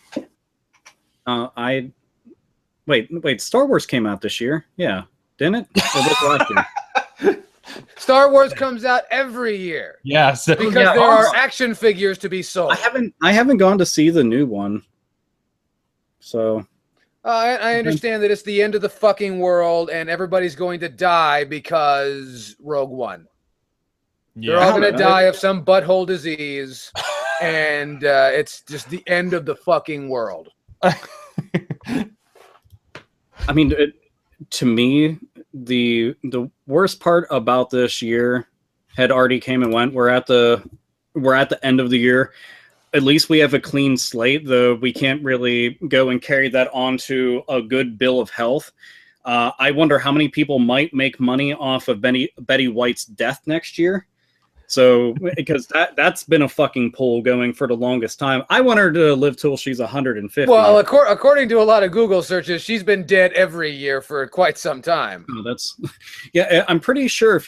Wait, Star Wars came out this year. Yeah, didn't it? Or was last year? Star Wars comes out every year. Yes, because there are action figures to be sold. I haven't gone to see the new one. So I understand that it's the end of the fucking world and everybody's going to die because Rogue One. Yeah. They're all going to die of some butthole disease, and it's just the end of the fucking world. I mean, to me, the worst part about this year had already came and went. We're at the end of the year. At least we have a clean slate, though we can't really go and carry that on to a good bill of health. I wonder how many people might make money off of Betty White's death next year. So, because that's been a fucking poll going for the longest time. I want her to live till she's 150. Well, according to a lot of Google searches, she's been dead every year for quite some time. Oh, yeah. I'm pretty sure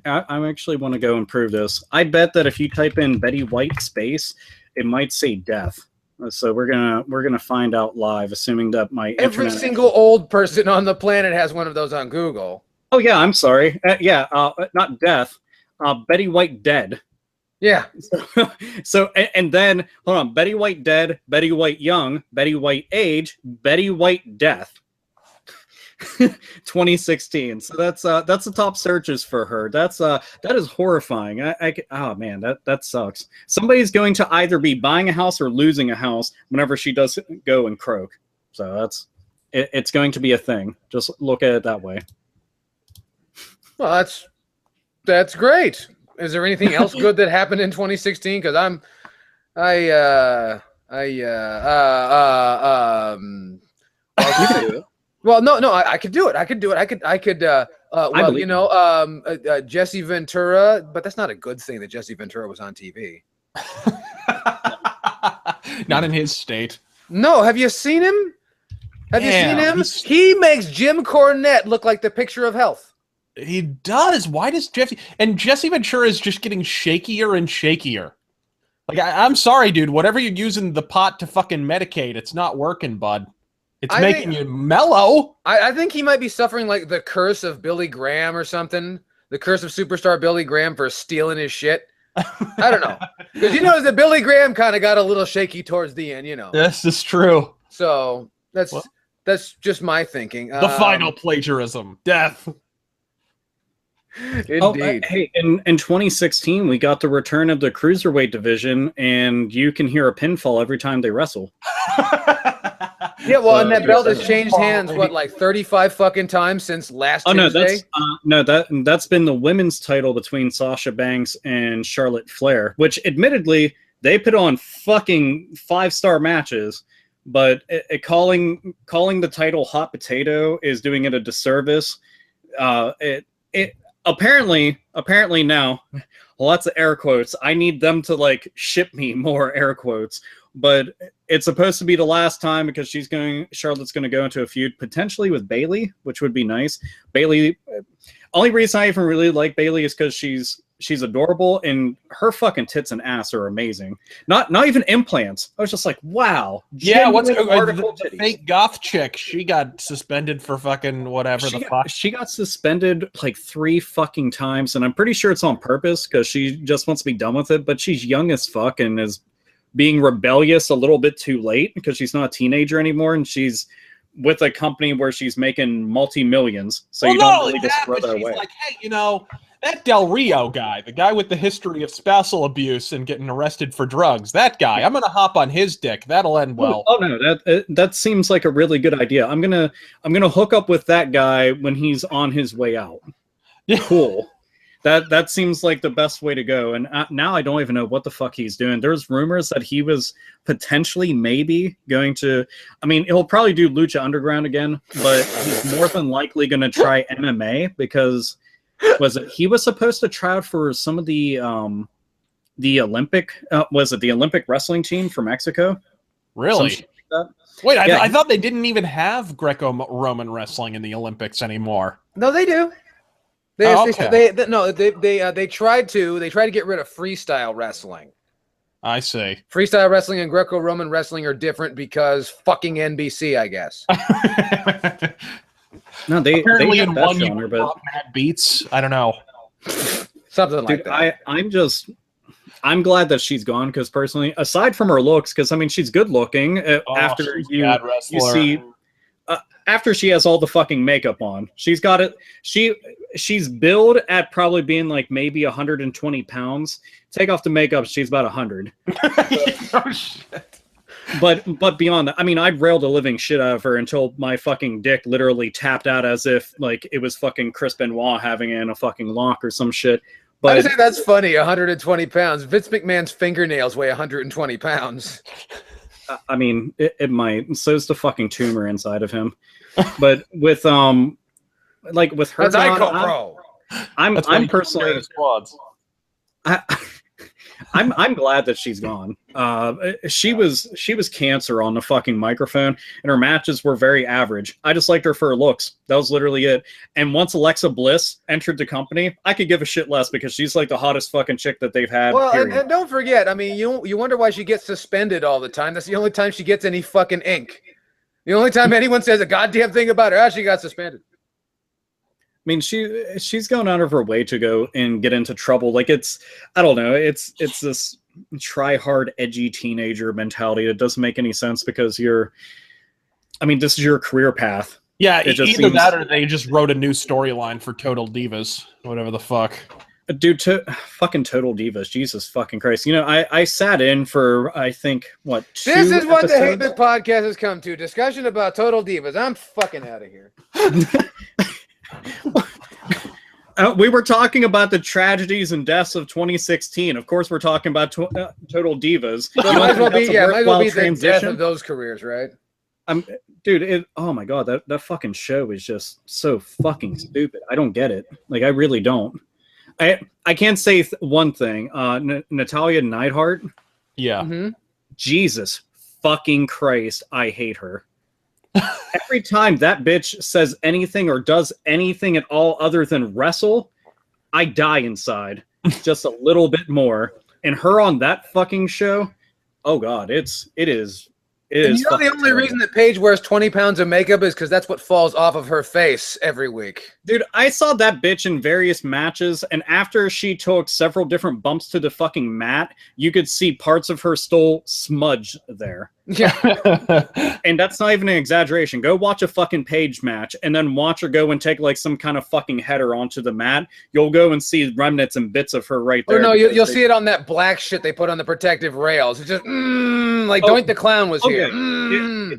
I actually want to go and prove this. I bet that if you type in Betty White space, it might say death. So we're gonna find out live, assuming that every single old person on the planet has one of those on Google. Oh yeah, I'm sorry. Not death. Betty White dead. Yeah. So and then hold on. Betty White dead. Betty White young. Betty White age. Betty White death. 2016. So that's the top searches for her. That is horrifying. Oh man, that sucks. Somebody's going to either be buying a house or losing a house whenever she does go and croak. So it's going to be a thing. Just look at it that way. Well, that's great. Is there anything else good that happened in 2016? Because well, no, I could do it. I could. Jesse Ventura, but that's not a good thing that Jesse Ventura was on TV. Not in his state. No, have you seen him? Have you seen him? He makes Jim Cornette look like the picture of health. He does. Why does Jesse Ventura is just getting shakier and shakier. Like, I'm sorry, dude. Whatever you're using the pot to fucking medicate, it's not working, bud. It's making you mellow. I think he might be suffering like the curse of Billy Graham or something. The curse of superstar Billy Graham for stealing his shit. I don't know. Because you notice that Billy Graham kind of got a little shaky towards the end, you know. This is true. So that's just my thinking. The final plagiarism. Death. Indeed. Hey, in 2016, we got the return of the cruiserweight division, and you can hear a pinfall every time they wrestle. Yeah, well, and that belt has yeah. changed hands, what, like 35 fucking times since last Tuesday? That's been the women's title between Sasha Banks and Charlotte Flair, which admittedly they put on fucking 5-star matches, but calling the title hot potato is doing it a disservice. It apparently now, lots of air quotes. I need them to like ship me more air quotes, but it's supposed to be the last time because Charlotte's going to go into a feud potentially with Bayley, which would be nice. Bayley, only reason I even really like Bayley is because she's adorable and her fucking tits and ass are amazing. Not even implants. I was just like, wow. Yeah, what's the fake goth chick? She got suspended for fucking whatever fuck. She got suspended like 3 fucking times, and I'm pretty sure it's on purpose because she just wants to be done with it. But she's young as fuck and is being rebellious a little bit too late because she's not a teenager anymore, and she's with a company where she's making multi-millions. So you don't really just throw that away. Like, hey, that Del Rio guy, the guy with the history of spousal abuse and getting arrested for drugs, that guy, I'm gonna hop on his dick. That'll end well. Oh no, that seems like a really good idea. I'm gonna hook up with that guy when he's on his way out. Cool. That seems like the best way to go. And now I don't even know what the fuck he's doing. There's rumors that he was potentially maybe going to. I mean, he'll probably do Lucha Underground again, but he's more than likely going to try MMA because he was supposed to try out for some of the Olympic the Olympic wrestling team for Mexico? Really? Like Wait, I thought they didn't even have Greco-Roman wrestling in the Olympics anymore. No, they do. They tried to get rid of freestyle wrestling. I see. Freestyle wrestling and Greco-Roman wrestling are different because fucking NBC, I guess. No, they apparently have in that one genre, but Mad Beats. I don't know. Something like that. I'm glad that she's gone because personally, aside from her looks, because I mean she's good looking. After you see. After she has all the fucking makeup on, she's got it. She's billed at probably being like maybe 120 pounds. Take off the makeup, she's about 100. Oh shit! But beyond that, I mean, I'd railed a living shit out of her until my fucking dick literally tapped out as if like it was fucking Chris Benoit having it in a fucking lock or some shit. But I say that's funny. 120 pounds. Vince McMahon's fingernails weigh 120 pounds. I mean, it might. So's the fucking tumor inside of him. But with her, that's Pro. I'm personally. I'm glad that she's gone. She was cancer on the fucking microphone, and her matches were very average. I just liked her for her looks. That was literally it. And once Alexa Bliss entered the company, I could give a shit less because she's like the hottest fucking chick that they've had. Well, and don't forget, I mean, you wonder why she gets suspended all the time. That's the only time she gets any fucking ink. The only time anyone says a goddamn thing about her, she got suspended. I mean, she's going out of her way to go and get into trouble. Like I don't know. It's this try hard, edgy teenager mentality. It doesn't make any sense because this is your career path. Yeah, either that or they just wrote a new storyline for Total Divas, whatever the fuck. Dude, fucking Total Divas, Jesus fucking Christ! I sat in for I think what 2 This is what episodes? the Hate Bit Podcast has come to: discussion about Total Divas. I'm fucking out of here. We were talking about the tragedies and deaths of 2016. Of course, we're talking about Total Divas. So might as well be the death of those careers, right? Dude, oh my god, that fucking show is just so fucking stupid. I don't get it. Like, I really don't. I can't say one thing. Natalia Neidhart. Yeah. Mm-hmm. Jesus fucking Christ, I hate her. Every time that bitch says anything or does anything at all other than wrestle, I die inside just a little bit more. And her on that fucking show, oh god, it is It And is you know the fucking only terrible. reason that Paige wears 20 pounds of makeup is because that's what falls off of her face every week. Dude, I saw that bitch in various matches, and after she took several different bumps to the fucking mat, you could see parts of her stole smudge there. Yeah. And that's not even an exaggeration. Go watch a fucking Paige match, and then watch her go and take like some kind of fucking header onto the mat. You'll go and see remnants and bits of her right there. Or no, you'll see it on that black shit they put on the protective rails. It's just, like Doink the Clown was here.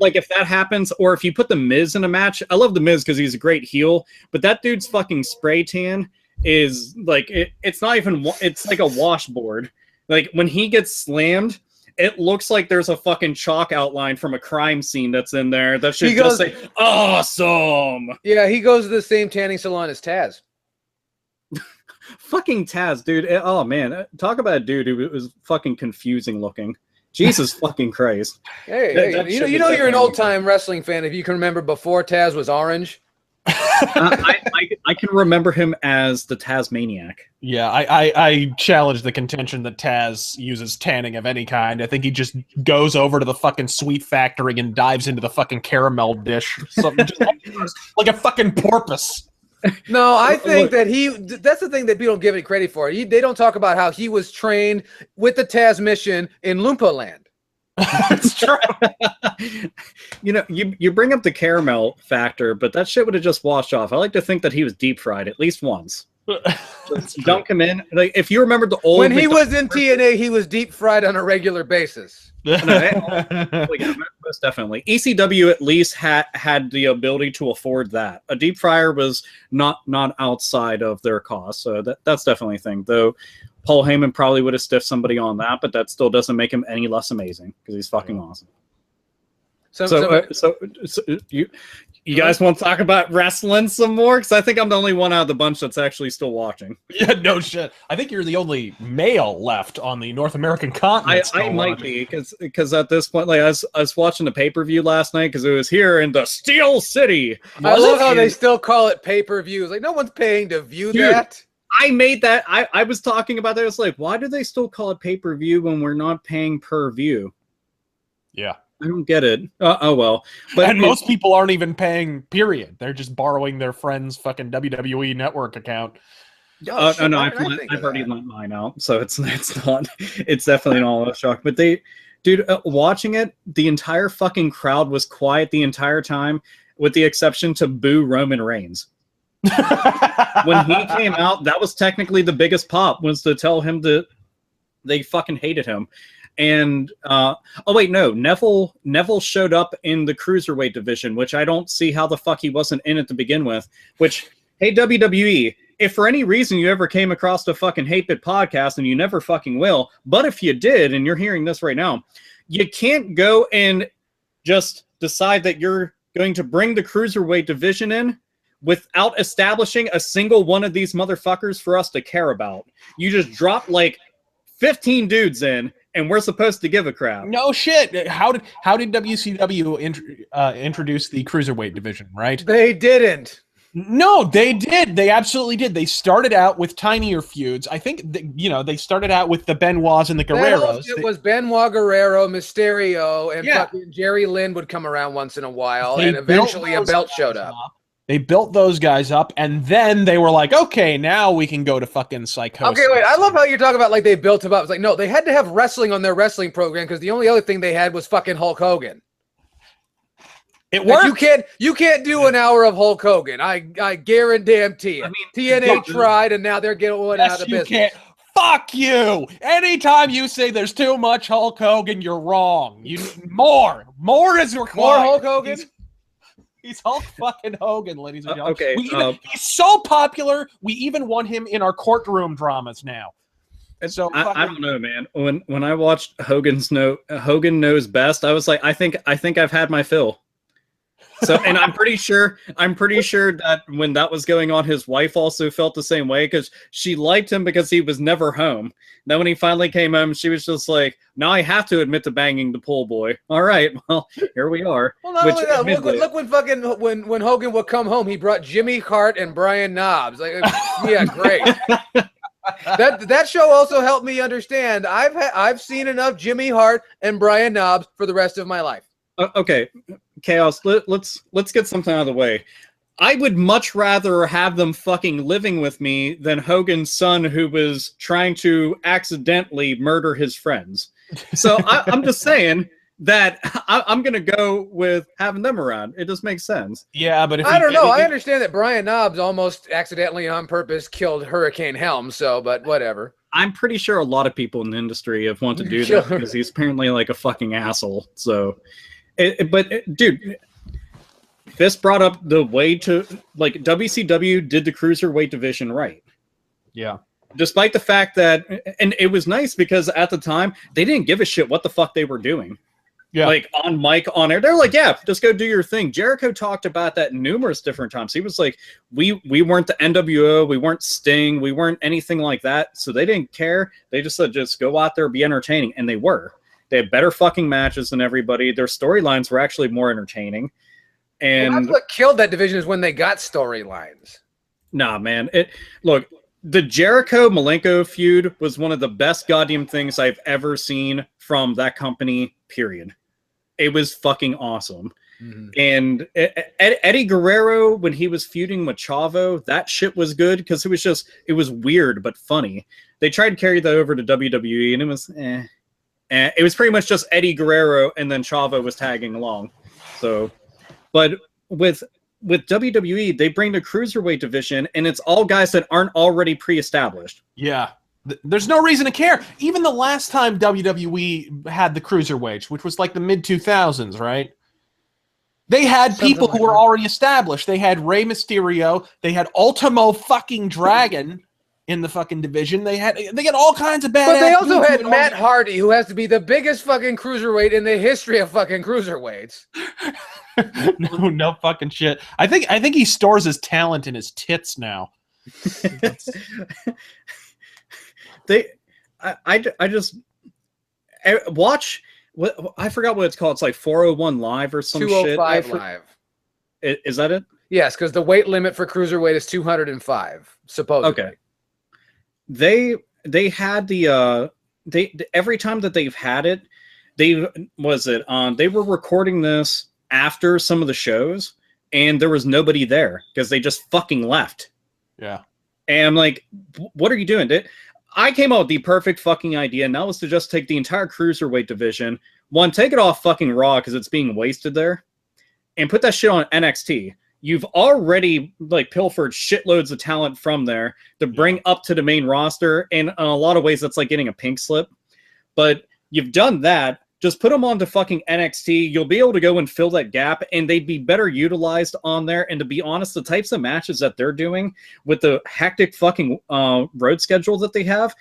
Like if that happens, or if you put the Miz in a match, I love the Miz because he's a great heel, but that dude's fucking spray tan is like it's not even. It's like a washboard. Like when he gets slammed, it looks like there's a fucking chalk outline from a crime scene that's in there. That should just say awesome. Yeah, he goes to the same tanning salon as Taz. Fucking Taz, dude. Oh man, talk about a dude who was fucking confusing looking. Jesus fucking Christ. Hey, you know you're an old-time wrestling fan if you can remember before Taz was orange. I can remember him as the Tasmaniac. Yeah, I challenge the contention that Taz uses tanning of any kind. I think he just goes over to the fucking sweet factory and dives into the fucking caramel dish. Something just like a fucking porpoise. No, I think that that's the thing that people don't give any credit for. They don't talk about how he was trained with the Taz mission in Loompa Land. It's true. You know, you bring up the caramel factor, but that shit would have just washed off. I like to think that he was deep fried at least once. Just dunk him in. Like if you remember the old when he was in TNA, he was deep fried on a regular basis. Most definitely. ECW at least had the ability to afford that. A deep fryer was not outside of their cost, so that's definitely a thing. Though Paul Heyman probably would have stiffed somebody on that, but that still doesn't make him any less amazing because he's fucking awesome. So you guys want to talk about wrestling some more? Because I think I'm the only one out of the bunch that's actually still watching. Yeah, no shit. I think you're the only male left on the North American continent. I might be because at this point, like I was watching the pay-per-view last night because it was here in the Steel City. I love how they still call it pay-per-views. Like no one's paying to view that. I made that. I was talking about that. It's like, why do they still call it pay-per-view when we're not paying per view? Yeah. I don't get it. Oh well. But and most people aren't even paying, period. They're just borrowing their friend's fucking WWE network account. No, I've already lent mine out, so it's not. It's definitely not a shock. But watching it, the entire fucking crowd was quiet the entire time, with the exception to boo Roman Reigns. When he came out, that was technically the biggest pop, was to tell him that they fucking hated him. And Neville showed up in the cruiserweight division, which I don't see how the fuck he wasn't in it to begin with. Which, hey WWE, if for any reason you ever came across the fucking Hate Bit podcast, and you never fucking will, but if you did, and you're hearing this right now, you can't go and just decide that you're going to bring the cruiserweight division in without establishing a single one of these motherfuckers for us to care about. You just drop like 15 dudes in, and we're supposed to give a crap. No shit. How did WCW introduce the cruiserweight division? Right? They didn't. No, they did. They absolutely did. They started out with tinier feuds. I think they started out with the Benoits and the Guerreros. It was Benoit, Guerrero, Mysterio, and fucking Jerry Lynn would come around once in a while, and eventually a belt showed up. They built those guys up, and then they were like, okay, now we can go to fucking Psychosis. Okay, wait, I love how you're talking about like they built him up. It's like, no, they had to have wrestling on their wrestling program because the only other thing they had was fucking Hulk Hogan. It worked. Like, you can't do an hour of Hulk Hogan. I guarantee it. I mean, TNA tried, and now they're going out of business. Can't. Fuck you! Anytime you say there's too much Hulk Hogan, you're wrong. More is required. More Hulk Hogan? He's Hulk fucking Hogan, ladies and gentlemen. Okay, he's so popular, we even want him in our courtroom dramas now. And so I don't know, man. When I watched Hogan Knows Best, I was like, I think I've had my fill. So, and I'm pretty sure that when that was going on, his wife also felt the same way because she liked him because he was never home. Then when he finally came home, she was just like, "Now I have to admit to banging the pool boy." All right, well, here we are. Well, not only that, look when Hogan would come home, he brought Jimmy Hart and Brian Knobbs. Like, yeah, great. That show also helped me understand. I've seen enough Jimmy Hart and Brian Knobbs for the rest of my life. Okay, Chaos. Let's get something out of the way. I would much rather have them fucking living with me than Hogan's son, who was trying to accidentally murder his friends. So I'm just saying that I'm gonna go with having them around. It just makes sense. Yeah, but if I don't know. I understand that Brian Knobs almost accidentally on purpose killed Hurricane Helm. So, but whatever. I'm pretty sure a lot of people in the industry have wanted to do that because he's apparently like a fucking asshole. So, dude, this brought up the way to like WCW did the cruiserweight division right. Yeah. Despite the fact that, and it was nice because at the time they didn't give a shit what the fuck they were doing. Yeah. Like on mic, on air, they're like, yeah, just go do your thing. Jericho talked about that numerous different times. He was like, we weren't the NWO, we weren't Sting, we weren't anything like that. So they didn't care. They just said, just go out there, be entertaining. And they were. They had better fucking matches than everybody. Their storylines were actually more entertaining. And that's what killed that division is when they got storylines. Nah, man. Look, the Jericho-Malenko feud was one of the best goddamn things I've ever seen from that company, period. It was fucking awesome. Mm-hmm. And Eddie Guerrero, when he was feuding with Chavo, that shit was good because it was weird but funny. They tried to carry that over to WWE and it was it was pretty much just Eddie Guerrero and then Chavo was tagging along. So, but with WWE, they bring the cruiserweight division and it's all guys that aren't already pre-established. Yeah. There's no reason to care. Even the last time WWE had the cruiserweights, which was like the mid-2000s, right? They had people who were already established. They had Rey Mysterio. They had Ultimo fucking Dragon in the fucking division. They had all kinds of bad. But they also had Matt Hardy, who has to be the biggest fucking cruiserweight in the history of fucking cruiserweights. No fucking shit. I think he stores his talent in his tits now. I just watch what I forgot what it's called. It's like 401 Live or some 205 shit. 205 Live. Is that it? Yes, because the weight limit for cruiserweight is 205, supposedly. Okay. They had the every time that they've had it, they were recording this after some of the shows, and there was nobody there because they just fucking left. Yeah. And I'm like, what are you doing? I came up with the perfect fucking idea, and that was to just take the entire cruiserweight division, take it off fucking Raw because it's being wasted there, and put that shit on NXT. You've already like pilfered shitloads of talent from there to bring up to the main roster, and in a lot of ways that's like getting a pink slip. But you've done that. Just put them onto fucking NXT. You'll be able to go and fill that gap, and they'd be better utilized on there. And to be honest, the types of matches that they're doing with the hectic fucking road schedule that they have,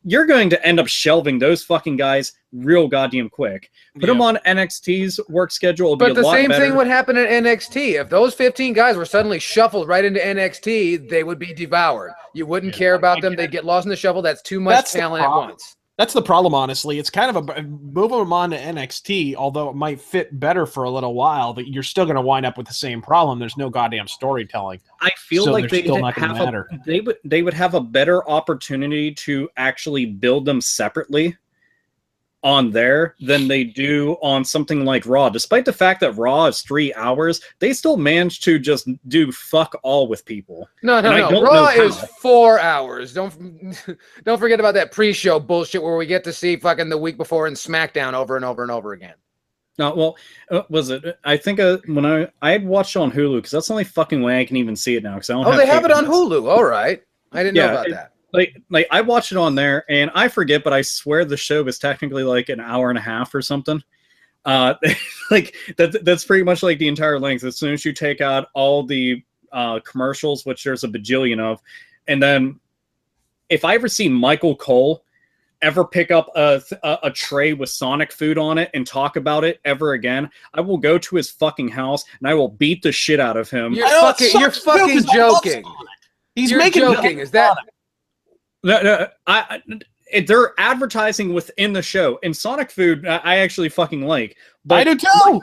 you're going to end up shelving those fucking guys real goddamn quick. Put them on NXT's work schedule. But the same thing would happen at NXT. If those 15 guys were suddenly shuffled right into NXT, they would be devoured. You wouldn't care about them. They'd get lost in the shuffle. That's too much talent at once. That's the problem, honestly. It's kind of a moving them on to NXT, although it might fit better for a little while, but you're still going to wind up with the same problem. There's no goddamn storytelling. I feel like they would have a better opportunity to actually build them separately on there than they do on something like Raw. Despite the fact that Raw is 3 hours, they still manage to just do fuck all with people. No. Raw is 4 hours. Don't forget about that pre-show bullshit where we get to see fucking the week before in SmackDown over and over and over again. No, well, was it? I think when I had watched it on Hulu because that's the only fucking way I can even see it now. Because I don't. Oh, they have it on Hulu. All right, I didn't know about that. Like I watched it on there, and I forget, but I swear the show was technically like an hour and a half or something. Like that's pretty much like the entire length. As soon as you take out all the commercials, which there's a bajillion of, and then if I ever see Michael Cole ever pick up a tray with Sonic food on it and talk about it ever again, I will go to his fucking house and I will beat the shit out of him. You're fucking joking. You're joking. Is that? No, they're advertising within the show, and Sonic food I actually fucking like. But I do too.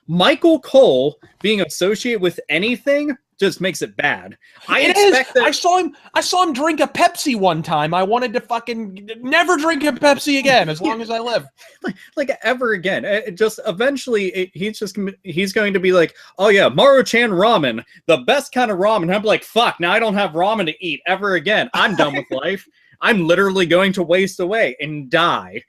Michael Cole being associated with anything just makes it bad. I saw him drink a Pepsi one time. I wanted to fucking never drink a Pepsi again as long as I live. Like ever again. Just eventually he's going to be like, oh yeah, Maruchan ramen, the best kind of ramen. I'm like, fuck, now I don't have ramen to eat ever again. I'm done with life. I'm literally going to waste away and die.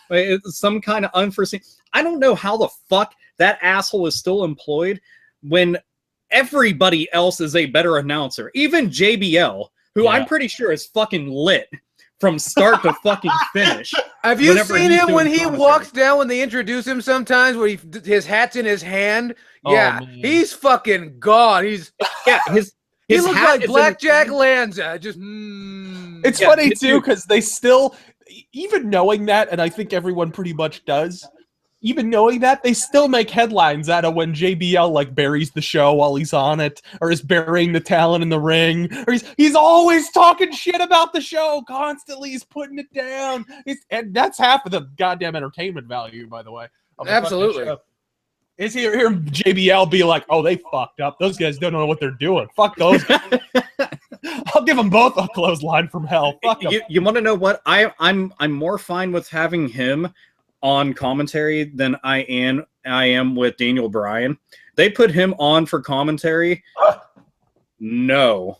It's some kind of unforeseen. I don't know how the fuck that asshole is still employed when everybody else is a better announcer. Even JBL, who I'm pretty sure is fucking lit from start to fucking finish. Have you seen him when he walks down when they introduce him sometimes where his hat's in his hand? Yeah, he's fucking gone. He looks like Blackjack Lanza. Just It's funny too because they still, even knowing that, and I think everyone pretty much does, even knowing that, they still make headlines out of when JBL like buries the show while he's on it, or is burying the talent in the ring, or he's always talking shit about the show constantly. He's putting it down, and that's half of the goddamn entertainment value, by the the way. Absolutely. Is hear JBL be like, "Oh, they fucked up. Those guys don't know what they're doing. Fuck those guys." I'll give them both a clothesline from hell. Fuck them. You want to know what? I'm more fine with having him on commentary than I am with Daniel Bryan. They put him on for commentary. No.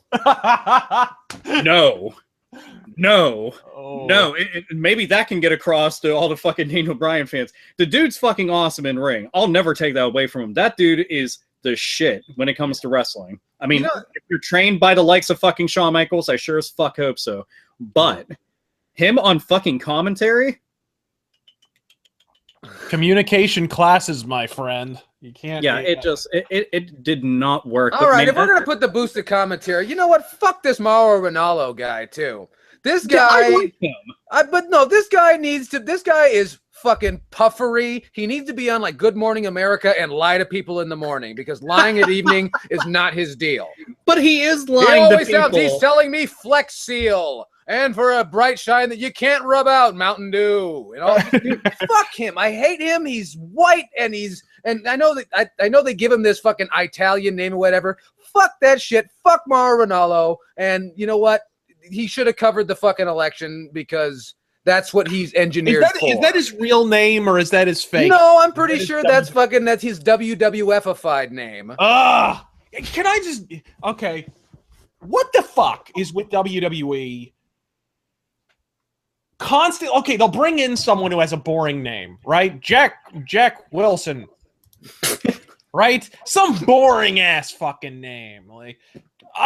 No. Maybe that can get across to all the fucking Daniel Bryan fans. The dude's fucking awesome in ring. I'll never take that away from him. That dude is the shit when it comes to wrestling. I mean, if you're trained by the likes of fucking Shawn Michaels, I sure as fuck hope so. But him on fucking commentary? Communication classes, my friend. You can't. Yeah, it did not work. All right, if we're gonna put the boosted commentary, you know what? Fuck this Mauro Ranallo guy too. This guy, I like him. This guy needs to. This guy is fucking puffery. He needs to be on like Good Morning America and lie to people in the morning because lying at evening is not his deal. But he is lying to people. He's telling me Flex Seal. And for a bright shine that you can't rub out, Mountain Dew. You know, dude, fuck him. I hate him. He's white and I know that I know they give him this fucking Italian name or whatever. Fuck that shit. Fuck Mauro Ranallo. And you know what? He should have covered the fucking election because that's what he's engineered for. Is that his real name or is that his fake? No, I'm pretty sure that's his WWF-ified name. Can I just okay? What the fuck is with WWE? Okay, they'll bring in someone who has a boring name, right? Jack Wilson, right? Some boring ass fucking name, like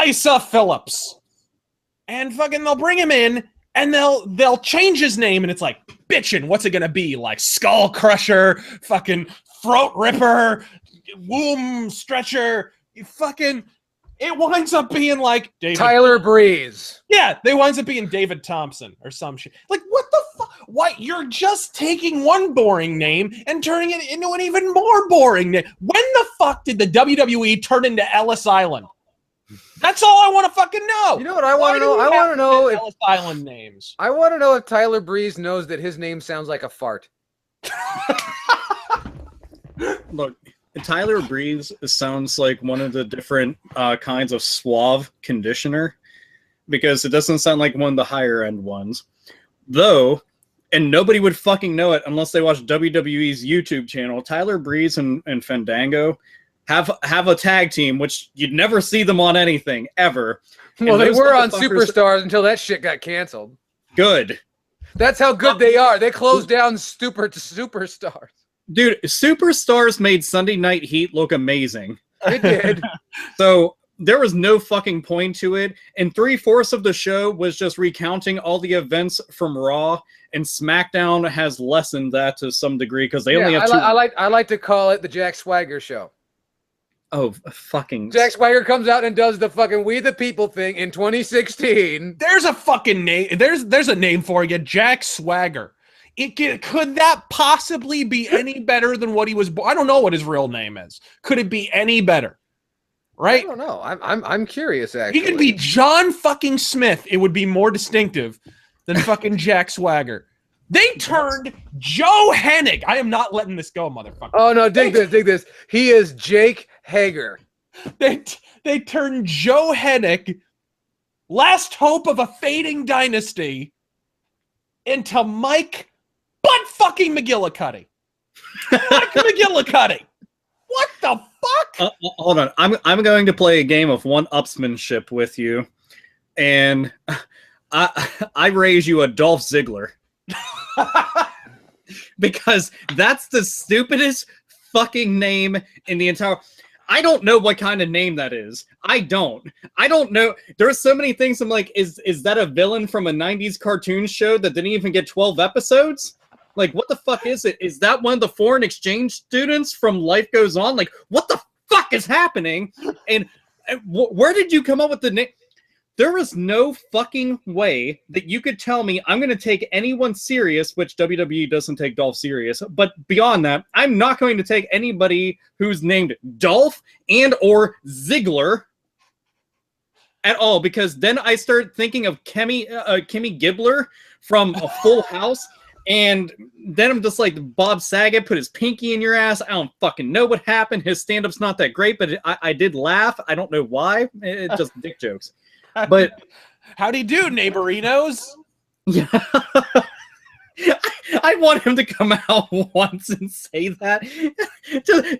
Isa Phillips, and fucking they'll bring him in and they'll change his name and it's like bitchin'. What's it gonna be? Like Skull Crusher, fucking Throat Ripper, Womb Stretcher, It winds up being like Tyler Breeze. Yeah, they winds up being David Thompson or some shit. Like, what the fuck? Why? You're just taking one boring name and turning it into an even more boring name. When the fuck did the WWE turn into Ellis Island? That's all I want to fucking know. You know what I want to know? I want to know if Ellis Island names. I want to know if Tyler Breeze knows that his name sounds like a fart. Look. Tyler Breeze sounds like one of the different kinds of suave conditioner because it doesn't sound like one of the higher end ones. Though, and nobody would fucking know it unless they watch WWE's YouTube channel, Tyler Breeze and Fandango have a tag team, which you'd never see them on anything, ever. Well, they were on Superstars until that shit got canceled. Good. That's how good they are. They closed down Superstars. Dude, Superstars made Sunday Night Heat look amazing. It did. So there was no fucking point to it. And 3/4 of the show was just recounting all the events from Raw. And SmackDown has lessened that to some degree because they only have two. I like to call it the Jack Swagger show. Oh, fucking. Jack Swagger comes out and does the fucking We the People thing in 2016. There's a fucking name. There's a name for you, Jack Swagger. Could that possibly be any better than what he was? I don't know what his real name is. Could it be any better? Right? I don't know. I'm curious. Actually, he could be John fucking Smith. It would be more distinctive than fucking Jack Swagger. They turned Joe Hennig. I am not letting this go, motherfucker. Oh no! Dig this. He is Jake Hager. They turned Joe Hennick, last hope of a fading dynasty, into Mike butt fucking McGillicuddy. Mike McGillicuddy. What the fuck? Hold on. I'm going to play a game of one-upsmanship with you, and I raise you a Dolph Ziggler. Because that's the stupidest fucking name in the entire... I don't know what kind of name that is. I don't know. There's so many things I'm like, is that a villain from a 90s cartoon show that didn't even get 12 episodes? Like, what the fuck is it? Is that one of the foreign exchange students from Life Goes On? Like, what the fuck is happening? And where did you come up with the name? There is no fucking way that you could tell me I'm going to take anyone serious, which WWE doesn't take Dolph serious. But beyond that, I'm not going to take anybody who's named Dolph and or Ziggler at all, because then I start thinking of Kimmy Gibbler from A Full House. And then I'm just like, Bob Saget put his pinky in your ass. I don't fucking know what happened. His stand-up's not that great, but I did laugh. I don't know why. It's just dick jokes. But howdy do, neighborinos. Yeah. I want him to come out once and say that.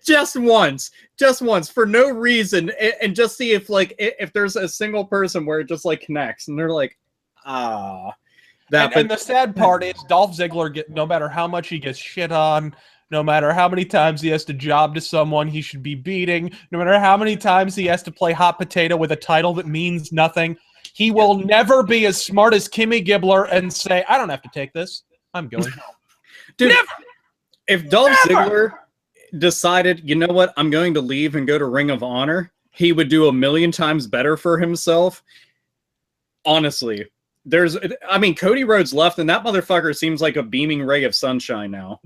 just once for no reason, and just see if there's a single person where it just like connects and they're like, and the sad part is Dolph Ziggler, no matter how much he gets shit on, no matter how many times he has to job to someone he should be beating, no matter how many times he has to play hot potato with a title that means nothing, he will never be as smart as Kimmy Gibbler and say, I don't have to take this. I'm going home. Dude, never! If Dolph Ziggler decided, you know what, I'm going to leave and go to Ring of Honor, he would do 1,000,000 times better for himself. Honestly. Cody Rhodes left, and that motherfucker seems like a beaming ray of sunshine now.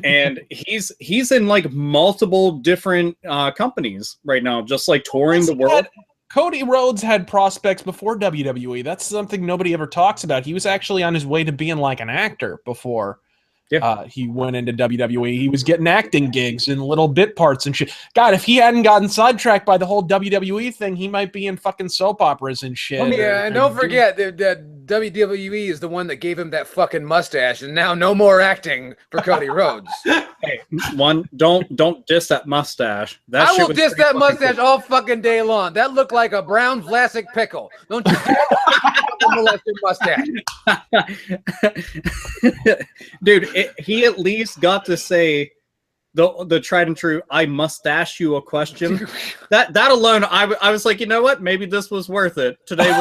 And he's in like multiple different companies right now, just like touring the world. Cody Rhodes had prospects before WWE. That's something nobody ever talks about. He was actually on his way to being like an actor before he went into WWE. He was getting acting gigs and little bit parts and shit. God, if he hadn't gotten sidetracked by the whole WWE thing, he might be in fucking soap operas and shit. Oh, yeah, and don't forget that WWE is the one that gave him that fucking mustache, and now no more acting for Cody Rhodes. Hey, don't diss that mustache. I will diss that mustache all fucking day long. That looked like a brown Vlasic pickle. Don't you molest your mustache. Dude, he at least got to say the tried and true, I mustache you a question. That alone, I was like, you know what? Maybe this was worth it. Today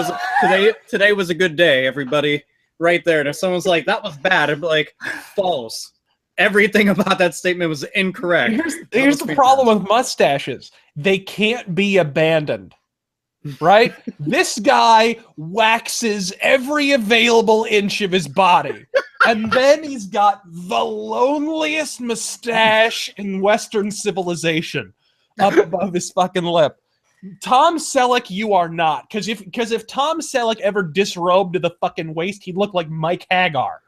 was a good day, everybody. Right there. And if someone's like, that was bad, I'd be like, false. Everything about that statement was incorrect. Here's the problem with mustaches. They can't be abandoned. Right? This guy waxes every available inch of his body. And then he's got the loneliest mustache in Western civilization up above his fucking lip. Tom Selleck, you are not. Because if Tom Selleck ever disrobed to the fucking waist, he'd look like Mike Hagar.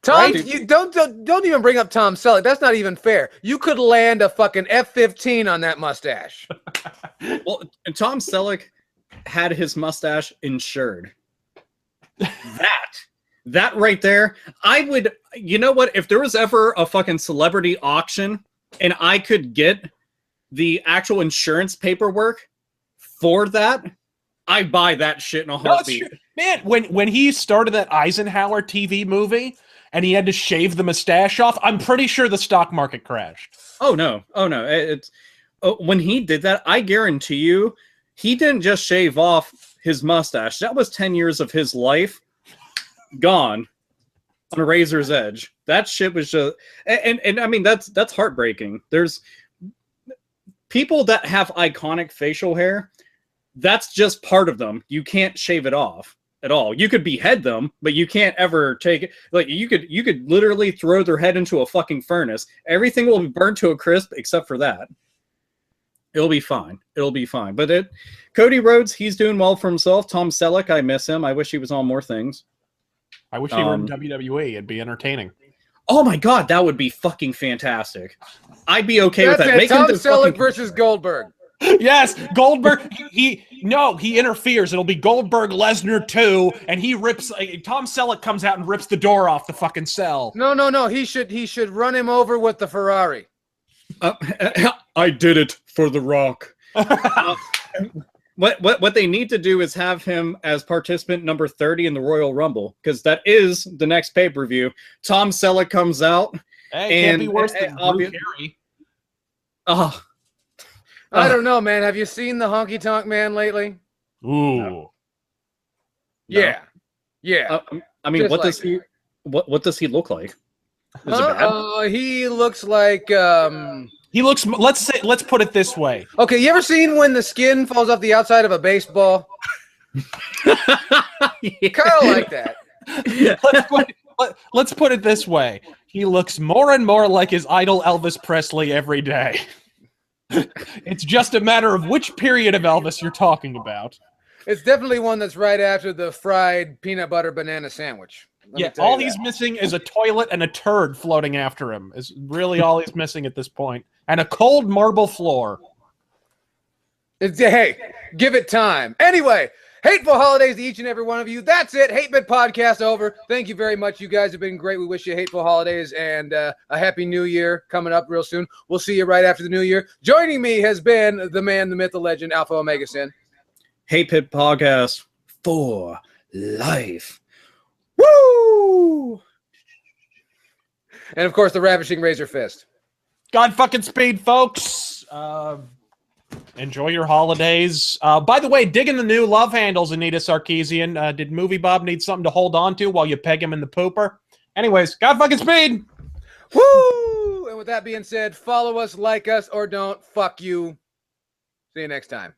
Tom, right? you don't even bring up Tom Selleck. That's not even fair. You could land a fucking F-15 on that mustache. Well, Tom Selleck had his mustache insured. That right there, I would, you know what? If there was ever a fucking celebrity auction and I could get the actual insurance paperwork for that, I'd buy that shit in a heartbeat. Man, when he started that Eisenhower TV movie and he had to shave the mustache off, I'm pretty sure the stock market crashed. Oh no. It's when he did that, I guarantee you, he didn't just shave off his mustache. That was 10 years of his life gone on a razor's edge. That shit was just, and I mean, that's heartbreaking. There's people that have iconic facial hair. That's just part of them. You can't shave it off at all. You could behead them, but you can't ever take it. Like you could literally throw their head into a fucking furnace. Everything will be burned to a crisp except for that. It'll be fine. But Cody Rhodes, he's doing well for himself. Tom Selleck, I miss him. I wish he was on more things. I wish he were in WWE. It'd be entertaining. Oh my god, that would be fucking fantastic. I'd be okay with that. Make Tom Selleck versus Goldberg. Yes, Goldberg. He interferes. It'll be Goldberg Lesnar 2, and he rips. Tom Selleck comes out and rips the door off the fucking cell. No. He should run him over with the Ferrari. I did it for The Rock. What they need to do is have him as participant number 30 in the Royal Rumble, because that is the next pay-per-view. Tom Selleck comes out. Hey, can't be worse than Drew Carey. I don't know, man. Have you seen the Honky Tonk Man lately? Ooh. No. Yeah. I mean, Just what like does he? What does he look like? Is it bad? He looks like He looks. Let's put it this way. Okay, you ever seen when the skin falls off the outside of a baseball? Kind of like that. Let's put it this way. He looks more and more like his idol Elvis Presley every day. It's just a matter of which period of Elvis you're talking about. It's definitely one that's right after the fried peanut butter banana sandwich. Yeah, all he's missing is a toilet and a turd floating after him. Is really all he's missing at this point. And a cold marble floor. Hey, give it time. Anyway, hateful holidays to each and every one of you. That's it. Hate Bit Podcast over. Thank you very much. You guys have been great. We wish you hateful holidays and a happy new year coming up real soon. We'll see you right after the new year. Joining me has been the man, the myth, the legend, Alpha Omega Sin. Hate Pit Podcast for life. Woo! And of course, the ravishing Razor Fist. God fucking speed, folks. Enjoy your holidays. By the way, digging the new love handles, Anita Sarkeesian. Did Movie Bob need something to hold on to while you peg him in the pooper? Anyways, God fucking speed. Woo! And with that being said, follow us, like us, or don't. Fuck you. See you next time.